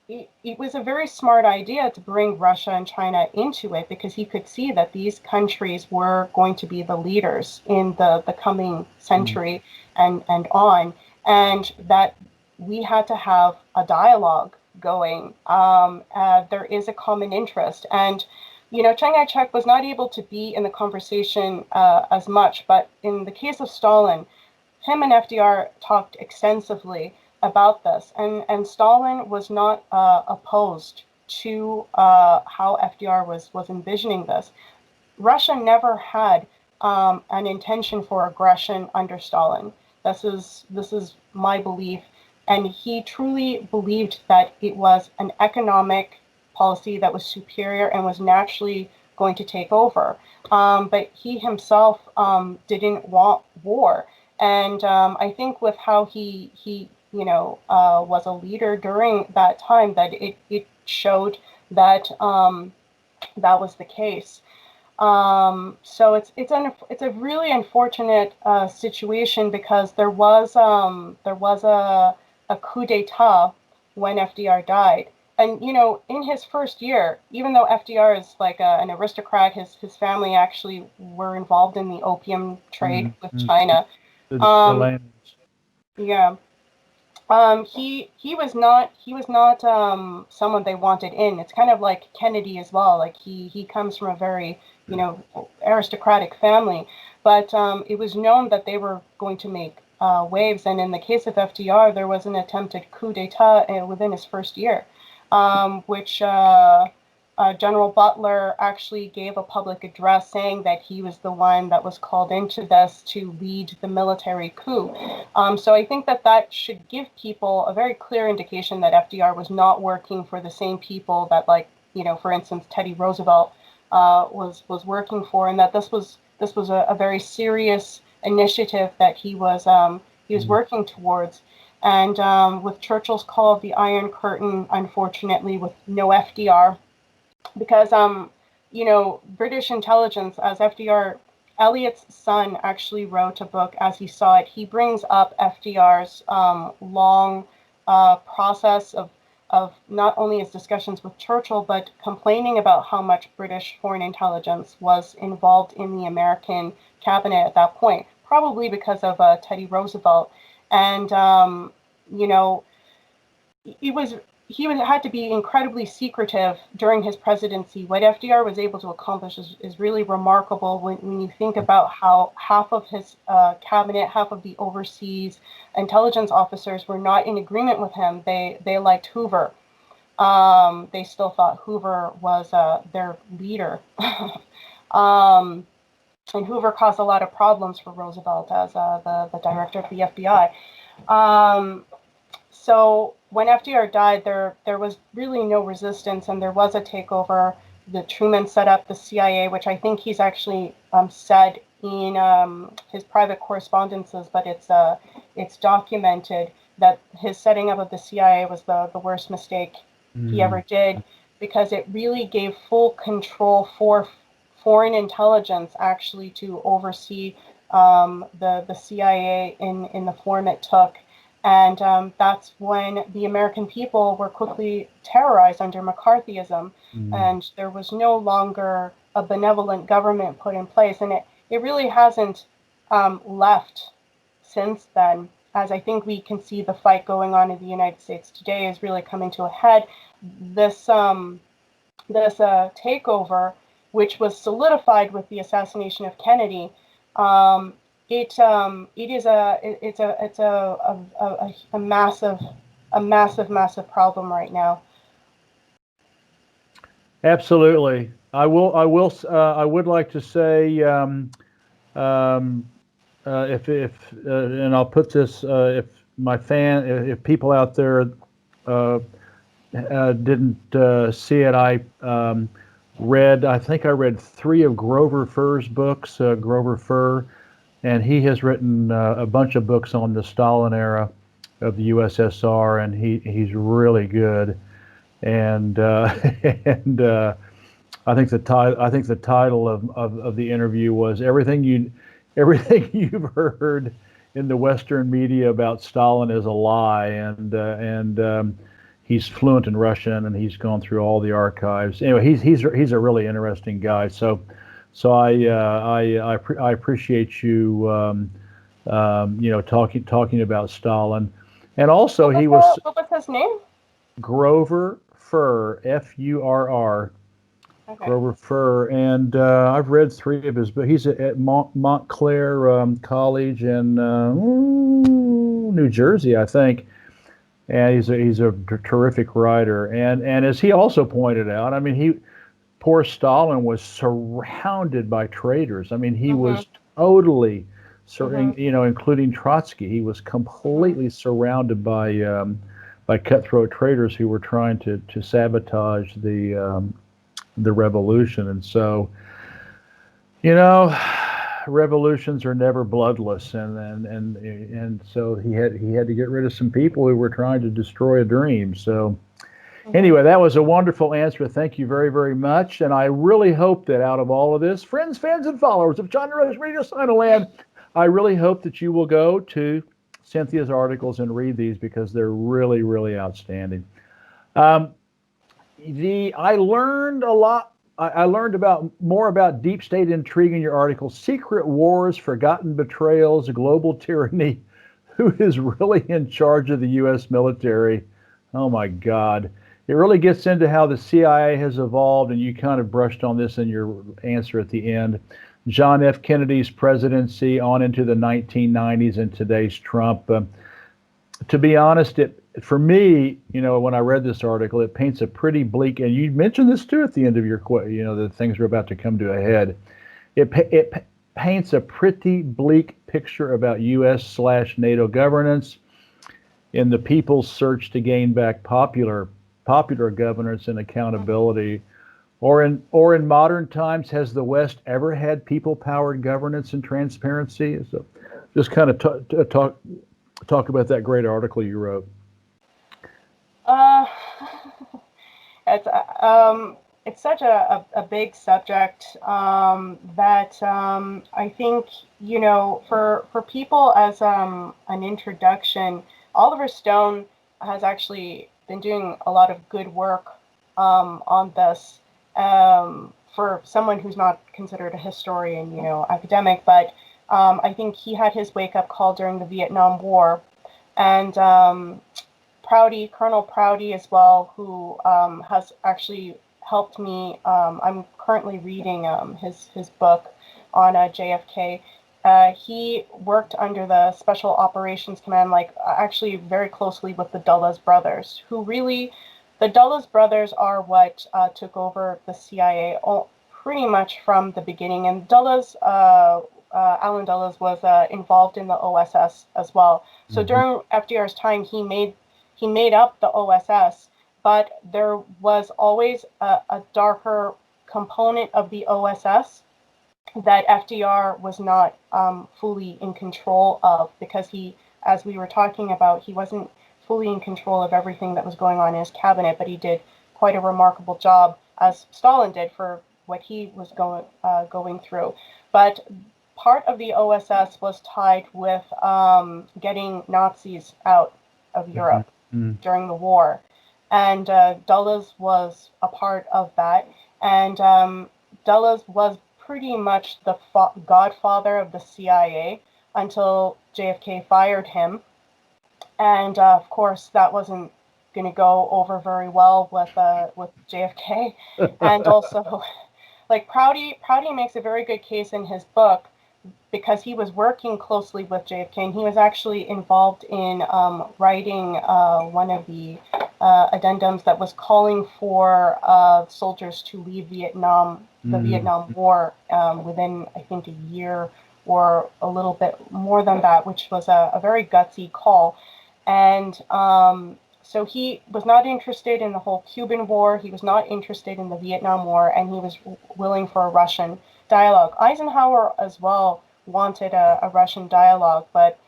it was a very smart idea to bring Russia and China into it, because he could see that these countries were going to be the leaders in the coming century and on, and that we had to have a dialogue going. There is a common interest, and Chiang Kai-shek was not able to be in the conversation as much, but in the case of Stalin, him and FDR talked extensively about this, and Stalin was not opposed to how FDR was envisioning this. Russia never had an intention for aggression under Stalin. This is my belief, and he truly believed that it was an economic policy that was superior and was naturally going to take over. But he himself didn't want war. And I think with how he was a leader during that time, that it showed that that was the case. So it's a really unfortunate situation, because there was a coup d'état when FDR died. And in his first year, even though FDR is like an aristocrat, his family actually were involved in the opium trade with China. Yeah. He was not someone they wanted in. It's kind of like Kennedy as well. Like he comes from a very aristocratic family, but it was known that they were going to make waves. And in the case of FDR, there was an attempted coup d'état within his first year, which General Butler actually gave a public address saying that he was the one that was called into this to lead the military coup. So I think that should give people a very clear indication that FDR was not working for the same people that, like, for instance, Teddy Roosevelt was working for, and that this was a very serious initiative that he was working towards. And with Churchill's call of the Iron Curtain, unfortunately, with no FDR, because British intelligence, as FDR, Eliot's son actually wrote a book, As He Saw It. He brings up FDR's long process of not only his discussions with Churchill, but complaining about how much British foreign intelligence was involved in the American cabinet at that point, probably because of Teddy Roosevelt. And he had to be incredibly secretive during his presidency. What FDR was able to accomplish is really remarkable when you think about how half of his cabinet, half of the overseas intelligence officers were not in agreement with him. They liked Hoover. They still thought Hoover was their leader. And Hoover caused a lot of problems for Roosevelt as the director of the FBI. So when FDR died, there was really no resistance, and there was a takeover. The Truman set up the CIA, which I think he's actually said in his private correspondences, but it's documented that his setting up of the CIA was the worst mistake he ever did, because it really gave full control for foreign intelligence actually to oversee the CIA in the form it took. And that's when the American people were quickly terrorized under McCarthyism, and there was no longer a benevolent government put in place. And it really hasn't left since then, as I think we can see the fight going on in the United States today is really coming to a head. This takeover, which was solidified with the assassination of Kennedy, it's a massive problem right now. Absolutely. I would like to say, if and I'll put this, if people out there didn't see it, I think I read 3 of Grover Furr's books, Grover Furr, and he has written a bunch of books on the Stalin era of the USSR, and he's really good. And and I think the title of the interview was everything you've heard in the Western media about Stalin is a lie, and he's fluent in Russian, and he's gone through all the archives. Anyway, he's a really interesting guy. So I appreciate you talking about Stalin, and also what was his name? Grover Furr, Furr. Okay. Grover Furr, and I've read 3 of his books. He's at Montclair College in New Jersey, I think, and he's a terrific writer. And as he also pointed out, I mean, poor Stalin was surrounded by traitors. I mean, he was totally, including Trotsky. He was completely surrounded by by cutthroat traders who were trying to sabotage the revolution. And so, you know, revolutions are never bloodless, and so he had to get rid of some people who were trying to destroy a dream. So anyway, that was a wonderful answer. Thank you very, very much. And I really hope that out of all of this, friends, fans, and followers of China Rising Radio Sinoland, I really hope that you will go to Cynthia's articles and read these, because they're really, really outstanding. I learned a lot. I learned more about deep state intrigue in your article, Secret Wars, Forgotten Betrayals, Global Tyranny. Who is really in charge of the U.S. military? Oh my God. It really gets into how the CIA has evolved, and you kind of brushed on this in your answer at the end. John F. Kennedy's presidency on into the 1990s and today's Trump. To be honest, for me, when I read this article, it paints a pretty bleak, and you mentioned this too at the end of your, the things are about to come to a head. It paints a pretty bleak picture about U.S./NATO governance in the people's search to gain back popular governance and accountability. Or in modern times, has the West ever had people-powered governance and transparency? So just kind of talk about that great article you wrote. It's such a big subject that I think, for people as an introduction, Oliver Stone has actually been doing a lot of good work on this for someone who's not considered a historian, academic, but I think he had his wake-up call during the Vietnam War, and Colonel Prouty as well, who has actually helped me. I'm currently reading his book on JFK. He worked under the Special Operations Command, actually very closely with the Dulles brothers, the Dulles brothers are what took over the CIA pretty much from the beginning. And Allen Dulles was involved in the OSS as well. So during FDR's time, he made up the OSS, but there was always a darker component of the OSS that FDR was not fully in control of, because as we were talking about, he wasn't fully in control of everything that was going on in his cabinet, but he did quite a remarkable job, as Stalin did, for what he was going through. But part of the OSS was tied with getting Nazis out of Europe during the war. And Dulles was a part of that. And Dulles was pretty much the godfather of the CIA until JFK fired him. And of course, that wasn't going to go over very well with JFK. And also, Prouty makes a very good case in his book, because he was working closely with JFK, and he was actually involved in writing one of the addendums that was calling for soldiers to leave Vietnam, the Vietnam War, within, I think, a year or a little bit more than that, which was a very gutsy call. And so he was not interested in the whole Cuban War. He was not interested in the Vietnam War, and he was willing for a Russian dialogue. Eisenhower as well wanted a Russian dialogue, but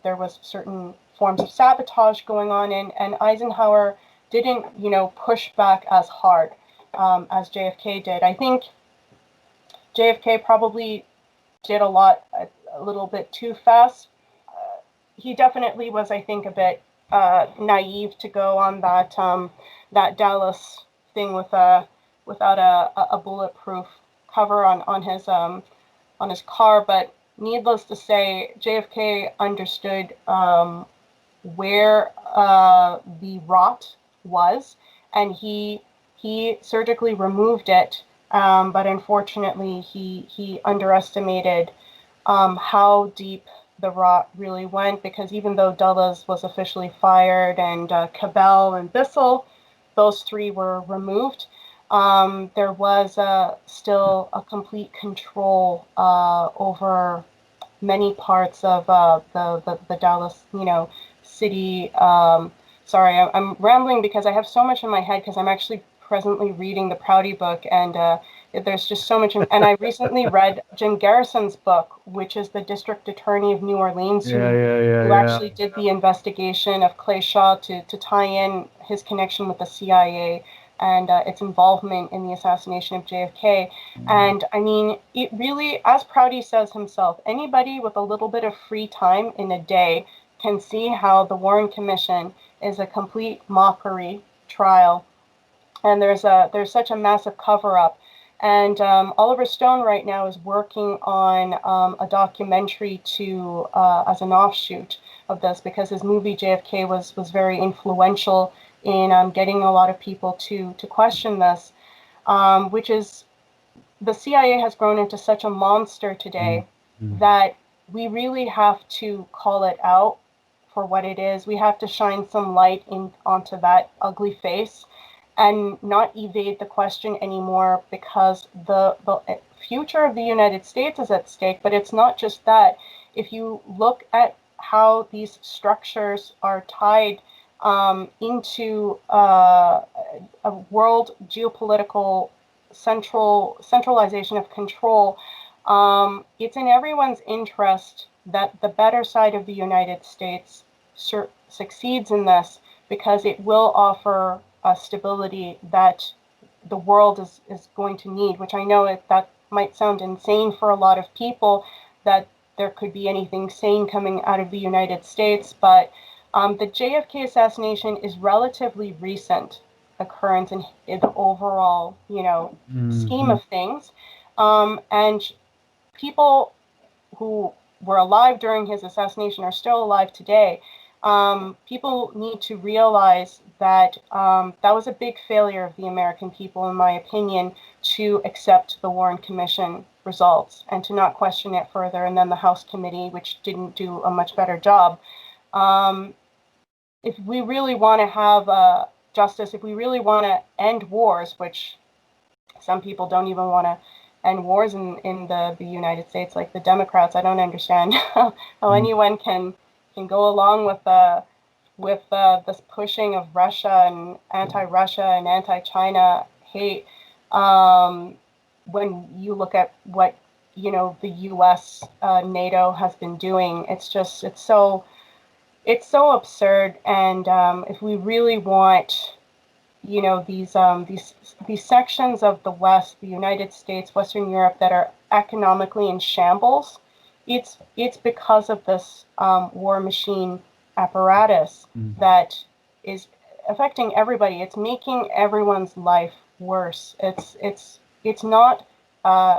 there was certain forms of sabotage going on, and Eisenhower didn't, push back as hard as JFK did. I think JFK probably did a little bit too fast. He definitely was, I think, a bit naive to go on that Dallas thing without a bulletproof cover on his car. But needless to say, JFK understood where the rot was, and he surgically removed it. But unfortunately, he underestimated how deep the rot really went, because even though Dulles was officially fired, and Cabell and Bissell, those three were removed, there was still a complete control over many parts of the Dallas, city, sorry, I'm rambling because I have so much in my head because I'm actually presently reading the Prouty book, and there's just so much. And I recently read Jim Garrison's book, which is the District Attorney of New Orleans, who actually did the investigation of Clay Shaw to tie in his connection with the CIA and its involvement in the assassination of JFK. And I mean, it really, as Prouty says himself, anybody with a little bit of free time in a day can see how the Warren Commission is a complete mockery trial. And there's such a massive cover-up. And Oliver Stone right now is working on a documentary to as an offshoot of this, because his movie JFK was very influential in getting a lot of people to question this, which is, the CIA has grown into such a monster today that we really have to call it out for what it is. We have to shine some light onto that ugly face and not evade the question anymore, because the future of the United States is at stake. But it's not just that. If you look at how these structures are tied into a world geopolitical centralization of control, it's in everyone's interest that the better side of the United States succeeds in this, because it will offer a stability that the world is going to need, which I know that might sound insane for a lot of people, that there could be anything sane coming out of the United States, but the JFK assassination is relatively recent occurrence in the overall, scheme of things. And people who were alive during his assassination are still alive today. People need to realize that that was a big failure of the American people, in my opinion, to accept the Warren Commission results and to not question it further. And then the House committee, which didn't do a much better job. If we really want to have justice, if we really want to end wars, which some people don't even want to end wars in the United States, like the Democrats, I don't understand how anyone can go along with this pushing of Russia and anti-Russia and anti-China hate, when you look at what the U.S. NATO has been doing. It's so absurd. And if we really want these sections of the West, the United States, Western Europe, that are economically in shambles, it's because of this war machine apparatus that is affecting everybody. It's making everyone's life worse. It's not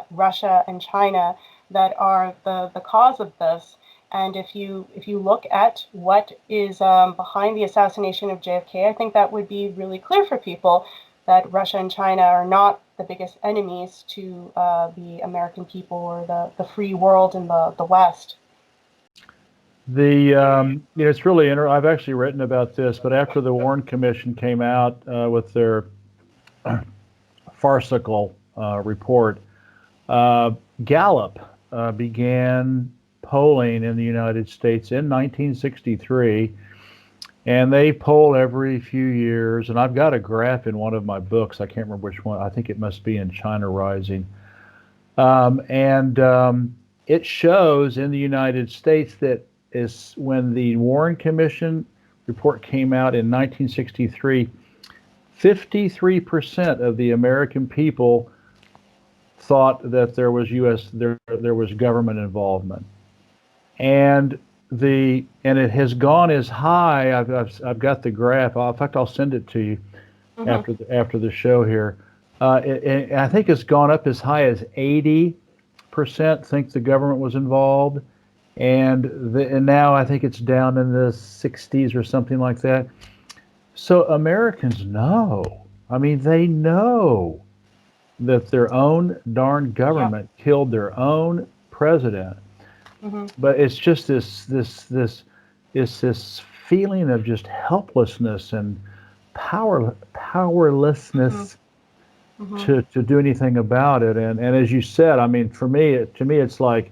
Russia and China that are the cause of this. And if you look at what is behind the assassination of JFK, I think that would be really clear for people, that Russia and China are not the biggest enemies to the American people or the free world in the West. It's really interesting. I've actually written about this, but after the Warren Commission came out with their farcical report, Gallup began polling in the United States in 1963, and they poll every few years. And I've got a graph in one of my books. I can't remember which one. I think it must be in China Rising. It shows in the United States that is when the Warren Commission report came out in 1963, 53% of the American people thought that there was there was government involvement. And it has gone as high. I've got the graph. In fact, I'll send it to you after the show here. I think it's gone up as high as 80% think the government was involved, and now I think it's down in the 60s or something like that. So Americans know. I mean, they know that their own darn government killed their own president. But it's just this feeling of just helplessness and powerlessness to do anything about it. And as you said, I mean, to me, it's like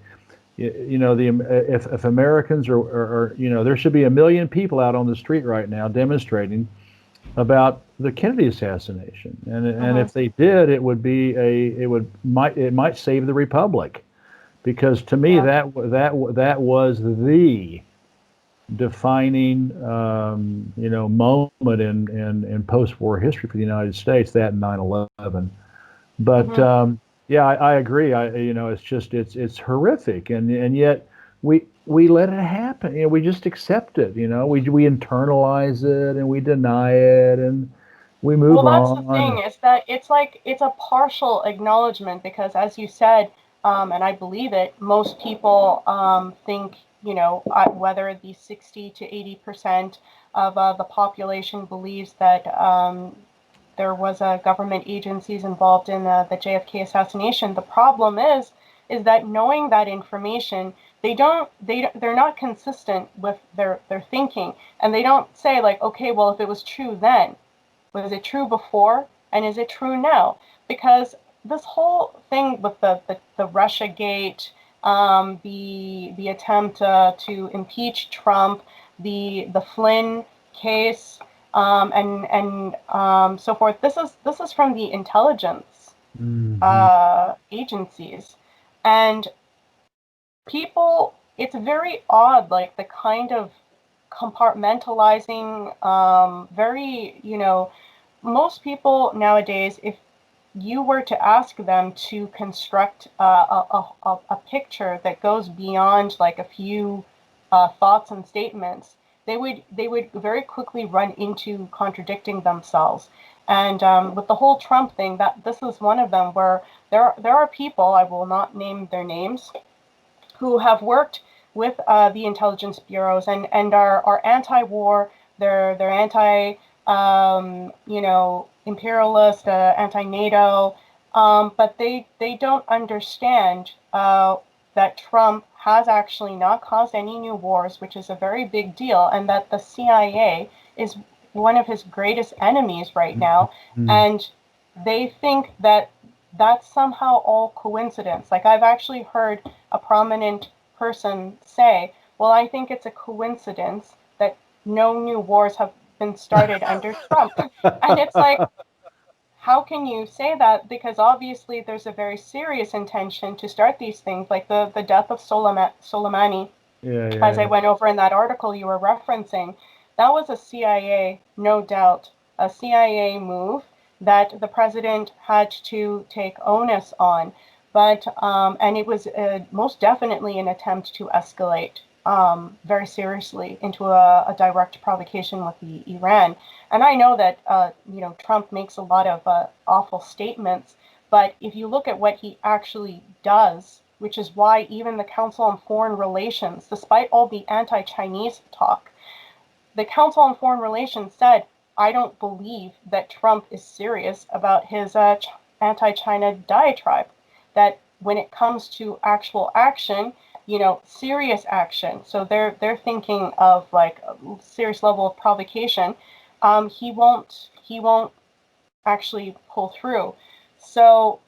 You know, if Americans are, you know, there should be 1 million people out on the street right now demonstrating about the Kennedy assassination, and if they did, it would be it might save the republic, because to me Yeah. that was the defining you know, moment in post-war history for the United States, that and 9/11. But Hmm. yeah, I agree. You know, it's horrific, and yet we let it happen. You know, we just accept it. You know, we internalize it and we deny it and we Well, move that's the on. thing, is that it's like it's a partial acknowledgement, because, as you said, and I believe it, most people think, you know, whether the 60 to 80% of the population believes that there was government agencies involved in the JFK assassination. The problem is that knowing that information, they're not consistent with their thinking, and they don't say like, okay, well, if it was true then, was it true before? And is it true now? Because this whole thing with the Russia Gate, the attempt to impeach Trump, the Flynn case, and so forth. This is from the intelligence Hmm. agencies, and people. It's very odd, like the kind of compartmentalizing, very, you know, most people nowadays, if you were to ask them to construct a picture that goes beyond like a few thoughts and statements, they would very quickly run into contradicting themselves. And with the whole Trump thing, that this is one of them, where there are people, I will not name their names, who have worked with the intelligence bureaus, and are anti-war. They're anti, you know, imperialist, anti-NATO, but they don't understand that Trump has actually not caused any new wars, which is a very big deal, and that the CIA is one of his greatest enemies right now, Hmm. and they think that that's somehow all coincidence. Like, I've actually heard a prominent person say, well, I think it's a coincidence that no new wars have been started under Trump. And it's like, how can you say that? Because obviously there's a very serious intention to start these things, like the death of Soleimani, Yeah, as yeah, I yeah. went over in that article you were referencing. That was a CIA, no doubt, a CIA move that the president had to take onus on. But, and it was most definitely an attempt to escalate very seriously into a direct provocation with the Iran. And I know that, you know, Trump makes a lot of awful statements, but if you look at what he actually does, which is why even the Council on Foreign Relations, despite all the anti-Chinese talk, the Council on Foreign Relations said, I don't believe that Trump is serious about his anti-China diatribe, that when it comes to actual action, you know, serious action, so they're thinking of like a serious level of provocation, he won't actually pull through. So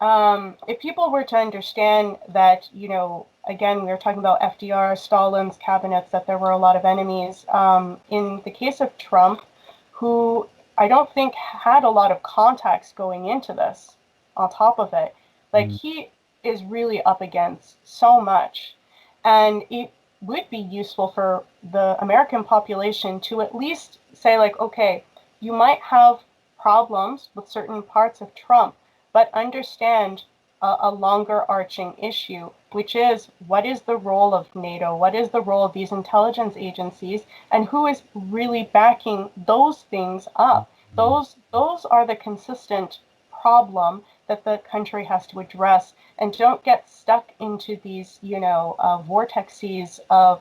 if people were to understand that, you know, again, we were talking about FDR, Stalin's cabinets, that there were a lot of enemies. In the case of Trump, who I don't think had a lot of contacts going into this, on top of it, like Mm. he is really up against so much. And it would be useful for the American population to at least say, like, okay, you might have problems with certain parts of Trump, but understand a longer arching issue, which is, what is the role of NATO? What is the role of these intelligence agencies? And who is really backing those things up? Those are the consistent problem that the country has to address, and don't get stuck into these, you know, vortexes of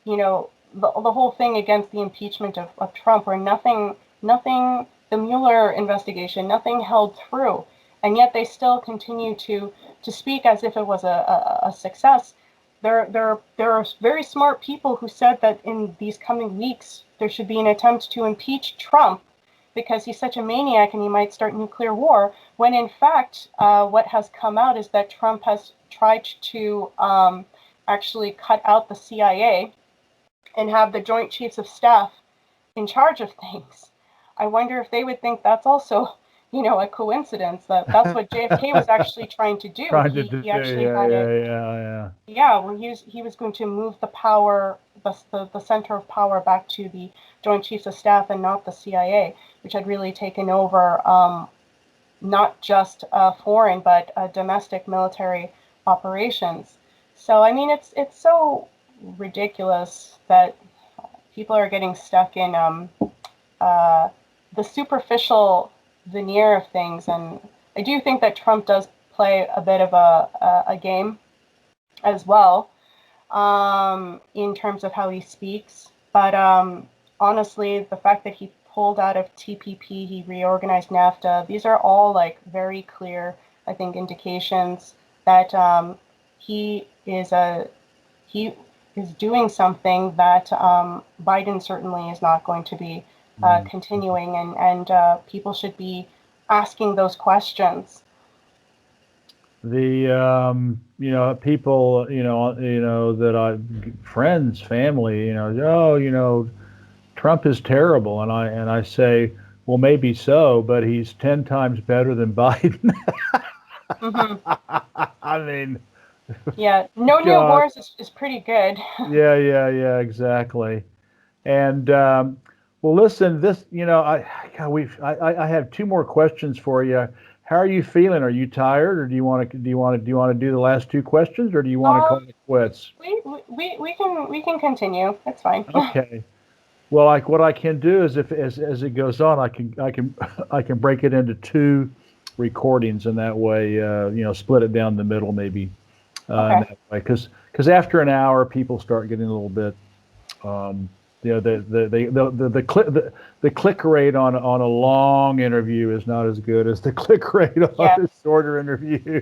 you know, the whole thing against the impeachment of Trump, where nothing, the Mueller investigation, nothing held through, and yet they still continue to speak as if it was a success. There are very smart people who said that in these coming weeks there should be an attempt to impeach Trump, because he's such a maniac and he might start nuclear war, when in fact, what has come out is that Trump has tried to actually cut out the CIA and have the Joint Chiefs of Staff in charge of things. I wonder if they would think that's also, a coincidence, that that's what JFK was actually trying to do. He actually had it. Yeah, well, he was going to move the power, the center of power back to the Joint Chiefs of Staff and not the CIA, which had really taken over not just foreign but domestic military operations. So I mean, it's so ridiculous that people are getting stuck in the superficial veneer of things, and I do think that Trump does play a bit of a game as well, in terms of how he speaks. But honestly, the fact that he pulled out of TPP, he reorganized NAFTA, these are all like very clear, I think, indications that he is doing something that Biden certainly is not going to be continuing, and people should be asking those questions. The people that friends, family, Trump is terrible, and I say, well, maybe so, but he's 10 times better than Biden. Mm-hmm. I mean, yeah, no new wars is pretty good. yeah, exactly. And well, listen, this, I have two more questions for you. How are you feeling? Are you tired, or do you want to do the last two questions, or do you want to call it quits? We can continue. That's fine. Okay. Well, like what I can do is, if as it goes on, I can break it into two recordings, and that way, split it down the middle, maybe. Okay. That way, because after an hour, people start getting a little bit, the click rate on a long interview is not as good as the click rate on a shorter interview.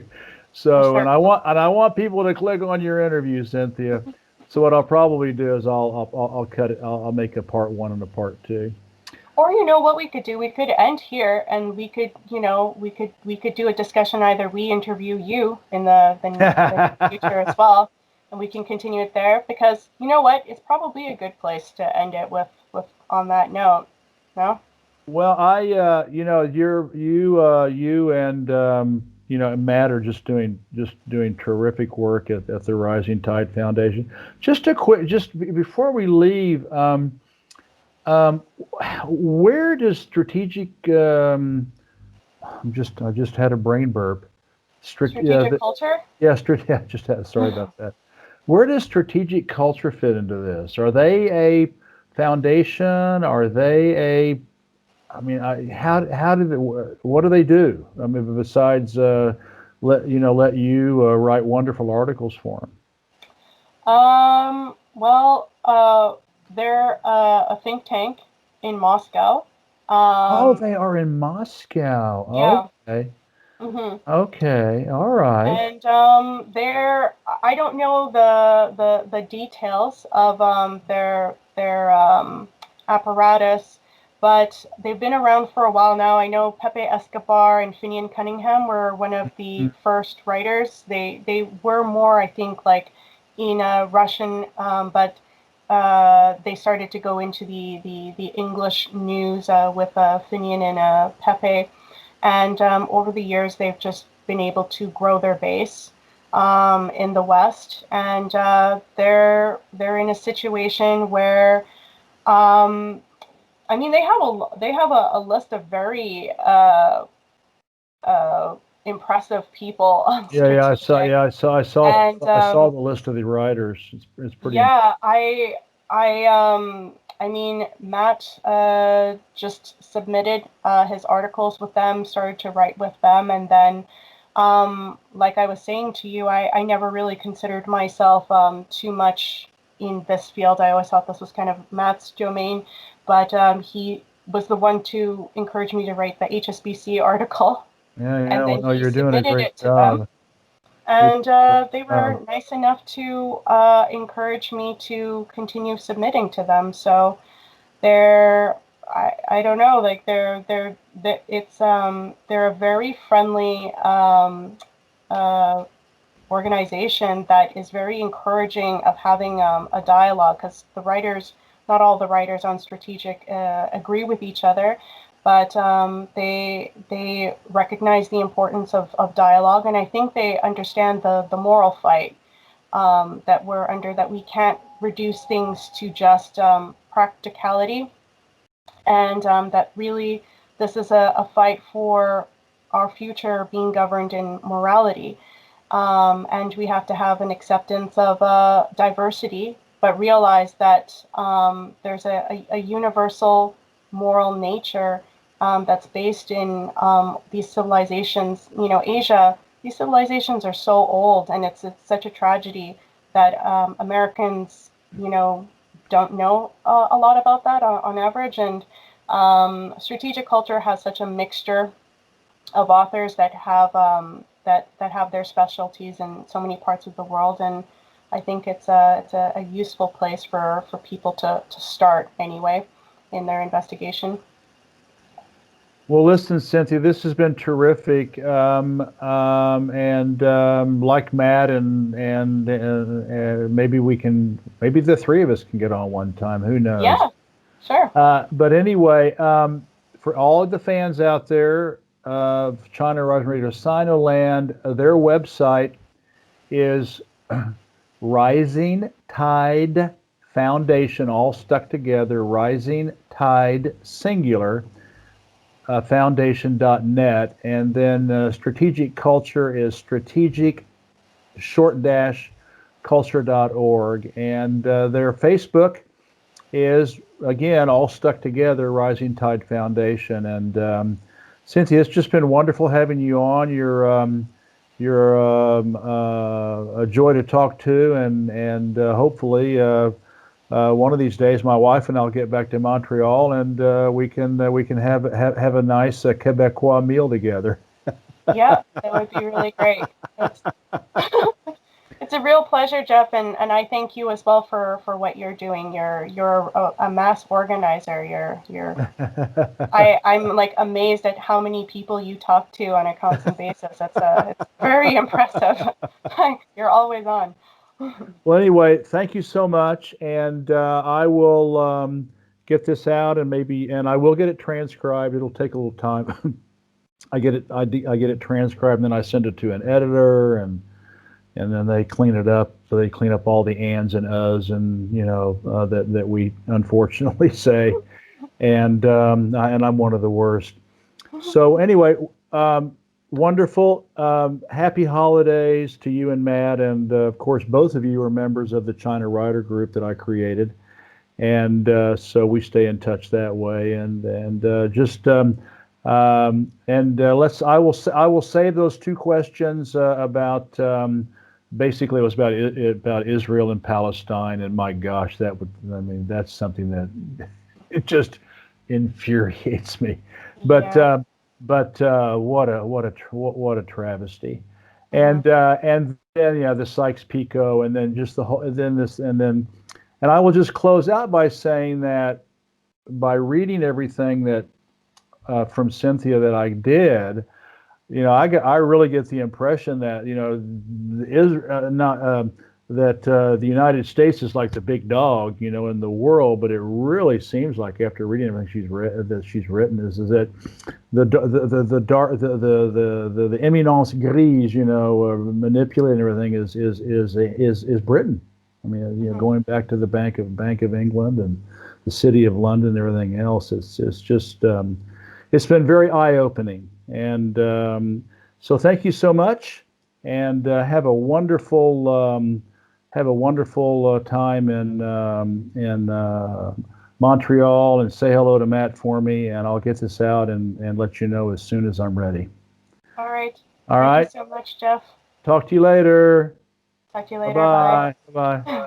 So, sure. and I want people to click on your interview, Cynthia. So what I'll probably do is I'll cut it. I'll make a part 1 and a part 2. Or what we could do? We could end here, and we could do a discussion. Either we interview you in the future as well, and we can continue it there. Because you know what, it's probably a good place to end it with on that note. No. Well, you and Matt are just doing terrific work at the Rising Tide Foundation. Just before we leave, where does strategic? I just had a brain burp. Strategic culture. Yeah, sorry about that. Where does strategic culture fit into this? Are they a foundation? Are they what do they do? I mean, besides let you write wonderful articles for them. Well, they're a think tank in Moscow. They are in Moscow. Yeah. Okay. Mm-hmm. Okay. All right. And I don't know the details of their apparatus, but they've been around for a while now. I know Pepe Escobar and Finian Cunningham were one of the first writers. They were more, I think, like in Russian, but they started to go into the English news with Finian and Pepe. And over the years, they've just been able to grow their base in the West, and they're in a situation where, they have a list of very impressive people on strategic. I saw the list of the writers. It's pretty. Yeah, Matt just submitted his articles with them, started to write with them, and then, like I was saying to you, I never really considered myself too much in this field. I always thought this was kind of Matt's domain, but he was the one to encourage me to write the HSBC article. And then you're doing a great job. And they were nice enough to encourage me to continue submitting to them. So they're I don't know, like they're a very friendly organization that is very encouraging of having a dialogue, because the writers, not all the writers on strategic agree with each other, but they recognize the importance of dialogue, and I think they understand the moral fight that we're under, that we can't reduce things to just practicality, and that really this is a fight for our future being governed in morality. And we have to have an acceptance of diversity, but realize that there's a universal moral nature that's based in these civilizations. You know, Asia, these civilizations are so old, and it's such a tragedy that Americans, you know, don't know a lot about that on average. And strategic culture has such a mixture of authors that have that have their specialties in so many parts of the world, and I think it's a useful place for people to start anyway in their investigation. Well, listen, Cynthia, this has been terrific, like Matt, and maybe the three of us can get on one time. Who knows? Yeah, sure. But anyway, for all of the fans out there of China Rising Radio Sinoland, their website is Rising Tide Foundation, all stuck together, Rising Tide singular, foundation.net, and then strategic culture is strategic-culture.org, and their Facebook is, again, all stuck together, Rising Tide Foundation. And Cynthia, it's just been wonderful having you on. You're a joy to talk to, and hopefully one of these days, my wife and I'll get back to Montreal, and we can have a nice Quebecois meal together. Yeah, that would be really great. It's a real pleasure, Jeff, and I thank you as well for what you're doing. You're a mass organizer. I'm like amazed at how many people you talk to on a constant basis. It's very impressive. You're always on. Well, anyway, thank you so much, and I will get this out, and I will get it transcribed. It'll take a little time. I get it transcribed, and then I send it to an editor, and then they clean it up. So they clean up all the ands and uhs, and that we unfortunately say, and I'm one of the worst. So anyway, wonderful. Happy holidays to you and Matt, and of course both of you are members of the China Writer Group that I created, and so we stay in touch that way. And I will save those two questions about. Basically, it was about Israel and Palestine, and my gosh, that's something that it just infuriates me. But Yeah. what a travesty, and then the Sykes-Picot, and then just the whole, and I will just close out by saying that by reading everything that from Cynthia that I did. I really get the impression that the United States is like the big dog, in the world. But it really seems like, after reading everything she's written, is that the éminence grise, manipulating everything is Britain. I mean, going back to the Bank of England and the City of London and everything else, it's just it's been very eye-opening. And so thank you so much, and have a wonderful time in Montreal, and say hello to Matt for me, and I'll get this out and let you know as soon as I'm ready. All right. All right. Thank you so much, Jeff. Talk to you later. Talk to you later. Bye. Bye. Bye.